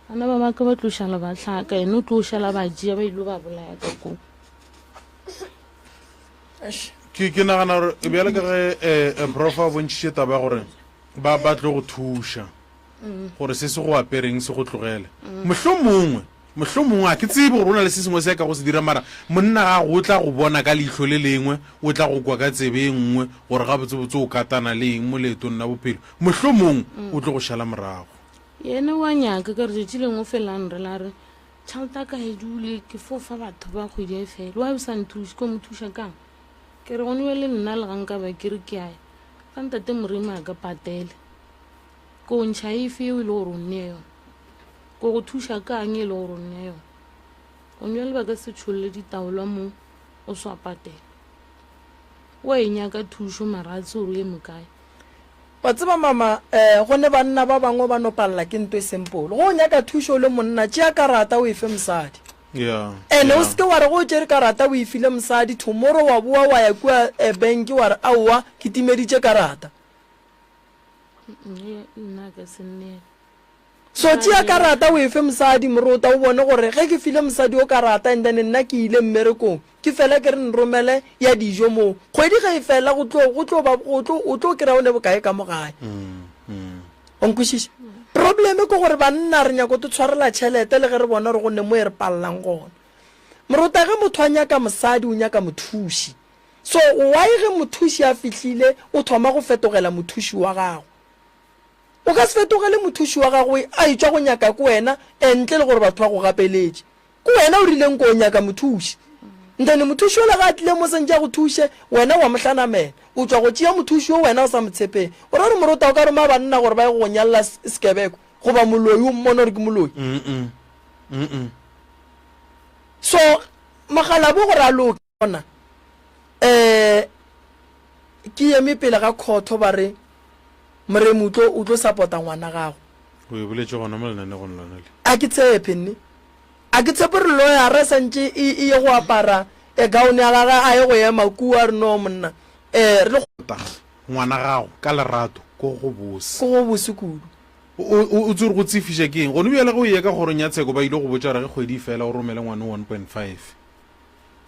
bana ba baka ba tlo šala ba tlhaka ene o tlo šala ba jea ba ilo ba bolaya ka koo ke nagana gore e bjale ka ge prof a bontšhitše taba ya gore ba tlo go thuša gore se se go apereng se go tlogele mohlomongwe a ke tsebe gore o na le se sengwe se ka go se dira mara monna ga go tla go bona ka leihlo le lengwe o tla go kwa ka tsebe nngwe gore ga botsebotse o katana le eng mo leetong na bophelo mohlomongwe o tlo go šala morago yene wa nyaka ka re tšetši lengwe felang re la re tšhaleta ka e dule ke fofa batho ba kgwedi e fela wa o sa nthuše ko mo thuša kang ke re gone le nna le ganka ba ke re ke ae ka ntate moremi a ka patele ko ntšha efe eo e le gore o nne yone ko go thuša kang e le gore o nne yone gone le ba ka se tšholole ditaolwa mo o swa patela wa e nyaka thušo maratse ore e mokae wa tseba mama gone banna ba bangwe ba no palela ke nto e sempolo go nyaka thušo le monna tšea karata o efe mosadi ene o seke wa re go tšere karata o efile mosadi tomorrow wa boa wa ya kua banki wa re aowa ke timeditše karata nna ka se nnele so tšea karata o efe mosadi morota o bone gore ge ke file mosadi o karata and then nna ke ile mmerekong ke fela ke re nromele ya dijo moo kgwedi ge e fela o tlo kry-a o ne bokae ka mogae onkwešiša probleme ke gore banna re nyako to tshwarela tšhelete le ge re bona re gonne mo e re palelang gona morota ge motho a nyaka mosadi o nyaka mothuši so why ge mothuši a fihlile o thoma go fetogela mothuši wa gago o ka se fetogele mothuši wa gago a etswa go nyaka ko wena entle le gore batho ba go gapeletše ko wena o rileng ko o nyaka mothuši ntene mothuši ola ga a tlile mo sentse go thuše wena wa mohlanamela o tswa go tšea mothuši o wena o sa motshepeng o ra re morota o ka roma banna gore ba ye go nyalela sekebeko goba moloi o mmona gore ke moloi so magalabo gore a loke ona ke eme pele ga khotho ba re moremi o tlo support-a ngwana gago o e boletše gona mo lenane go nlana le a ke tshepe nne a ke tshepe re loya re santse e ye go apara gaone ya gaga a ye go ema kua re no monna re ngwana gago ka lerato ko go bose kudu o tsore go tsefiša ke eng gone bjale go ye ka gorong ya tsheko ba ile go botsa re ge kgwedi fela o romele ngwane 1.5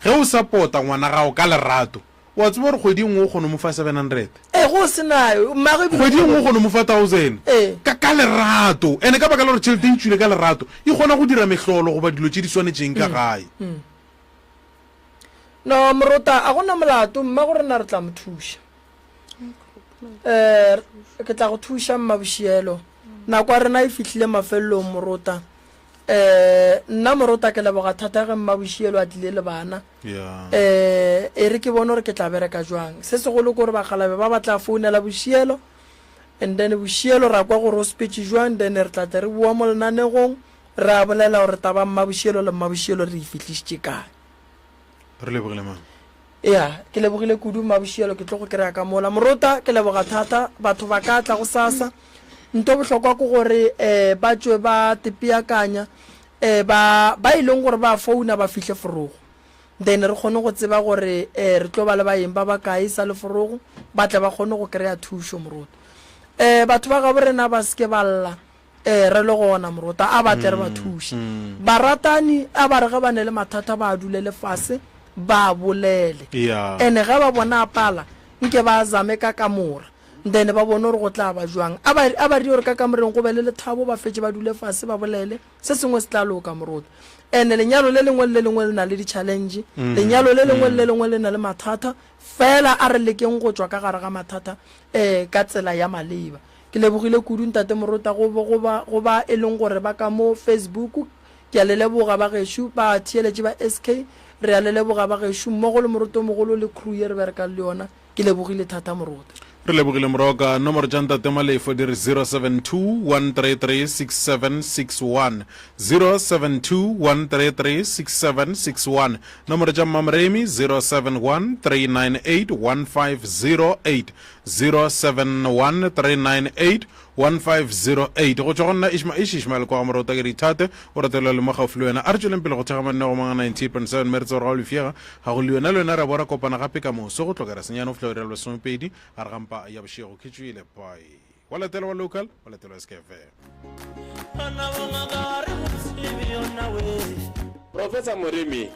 ge o support-a ngwana gago ka lerato wa tseba gore kgwedi nngwe o kgone mo fa 700 go senayo kgwedi nngwe o kgone mo fa 1000 ka lerato ene ka baka la gore tšhelete e ntšwile ka lerato e kgona go dira mehlolo goba dilo tše di swanetšeng ka gae no morota a gona molato mma gore na re tla mo thuša ke tla go thuša mmabošielo nako a rena e fihlile mafelelong morota nna morota ke leboga thata ge mmabošielo a tlile le bana e re ke bone gore ke tla bereka jwang se segolo kore bagalabe ba batla founela bošielo and then bošielo ra kwa gore o speech jwang then re tla tle re bua mo lenanegong re a bolela gore taba mmabošielo le mmabošielo re e fitlhisitše kae re lebogile mang ya ke lebogile kudu mmabošielo ke tlo go kry-a ka mola morota ke leboga thata batho ba ka tla go sasa nto bohlokwa ko gore ba tswe ba tepiakanya ba ileng gore ba founa ba fihle forogo then re kgone go tseba gore re tlo ba le baeng ba kae sa le forogo ba tla ba kgone go kry-a thušo morota batho ba gabo rena ba seke ba lla re le gona morota a batle re ba thuše baratani a ba re ge ba ne le mathata ba dulele fase ba bolele ene ge ba bona pala nke ba zame ka kamora then ba bone gore go tla ba jwang a ba ri gore ka kamoreng go be le lethabo ba fetse ba dule fase ba bolele se sengwe se tla loka morota ene lenyalo le lengwe le lengwe le na le di-challenge lenyalo le lengwe le lengwe le na le mathata fela a re lekeng go tswa ka gare ga mathata ka tsela ya maleba ke lebogile kudu ntate morota go ba e leng gore ba ka mo Facebook ke a le leboga ba gešo ba theeletše ba SK re a le leboga ba gešo mmogo le moroto mogolo le crew ye re berekang le yona ke lebogile thata moroto re lebogile moroka nomoro tša ntate malefo di re 072 133 6761 072 133 6761 nomoro tša mamremi 071 398 1508 071 398 1508 go tšwa go nna ishmael kwa morota ke dithate o ratela le mo gaufi le wena a re tšweleng pele go thekgamanne go manga 90.7 meretso gore ga o lefiega ga go le yona le wena re bora kopana gape ka moso go tlokela senyane o fla le somepedi ga re gampa ya bošego khetswile bye wa latela wa local wa latela wa SKFM Professor Moremi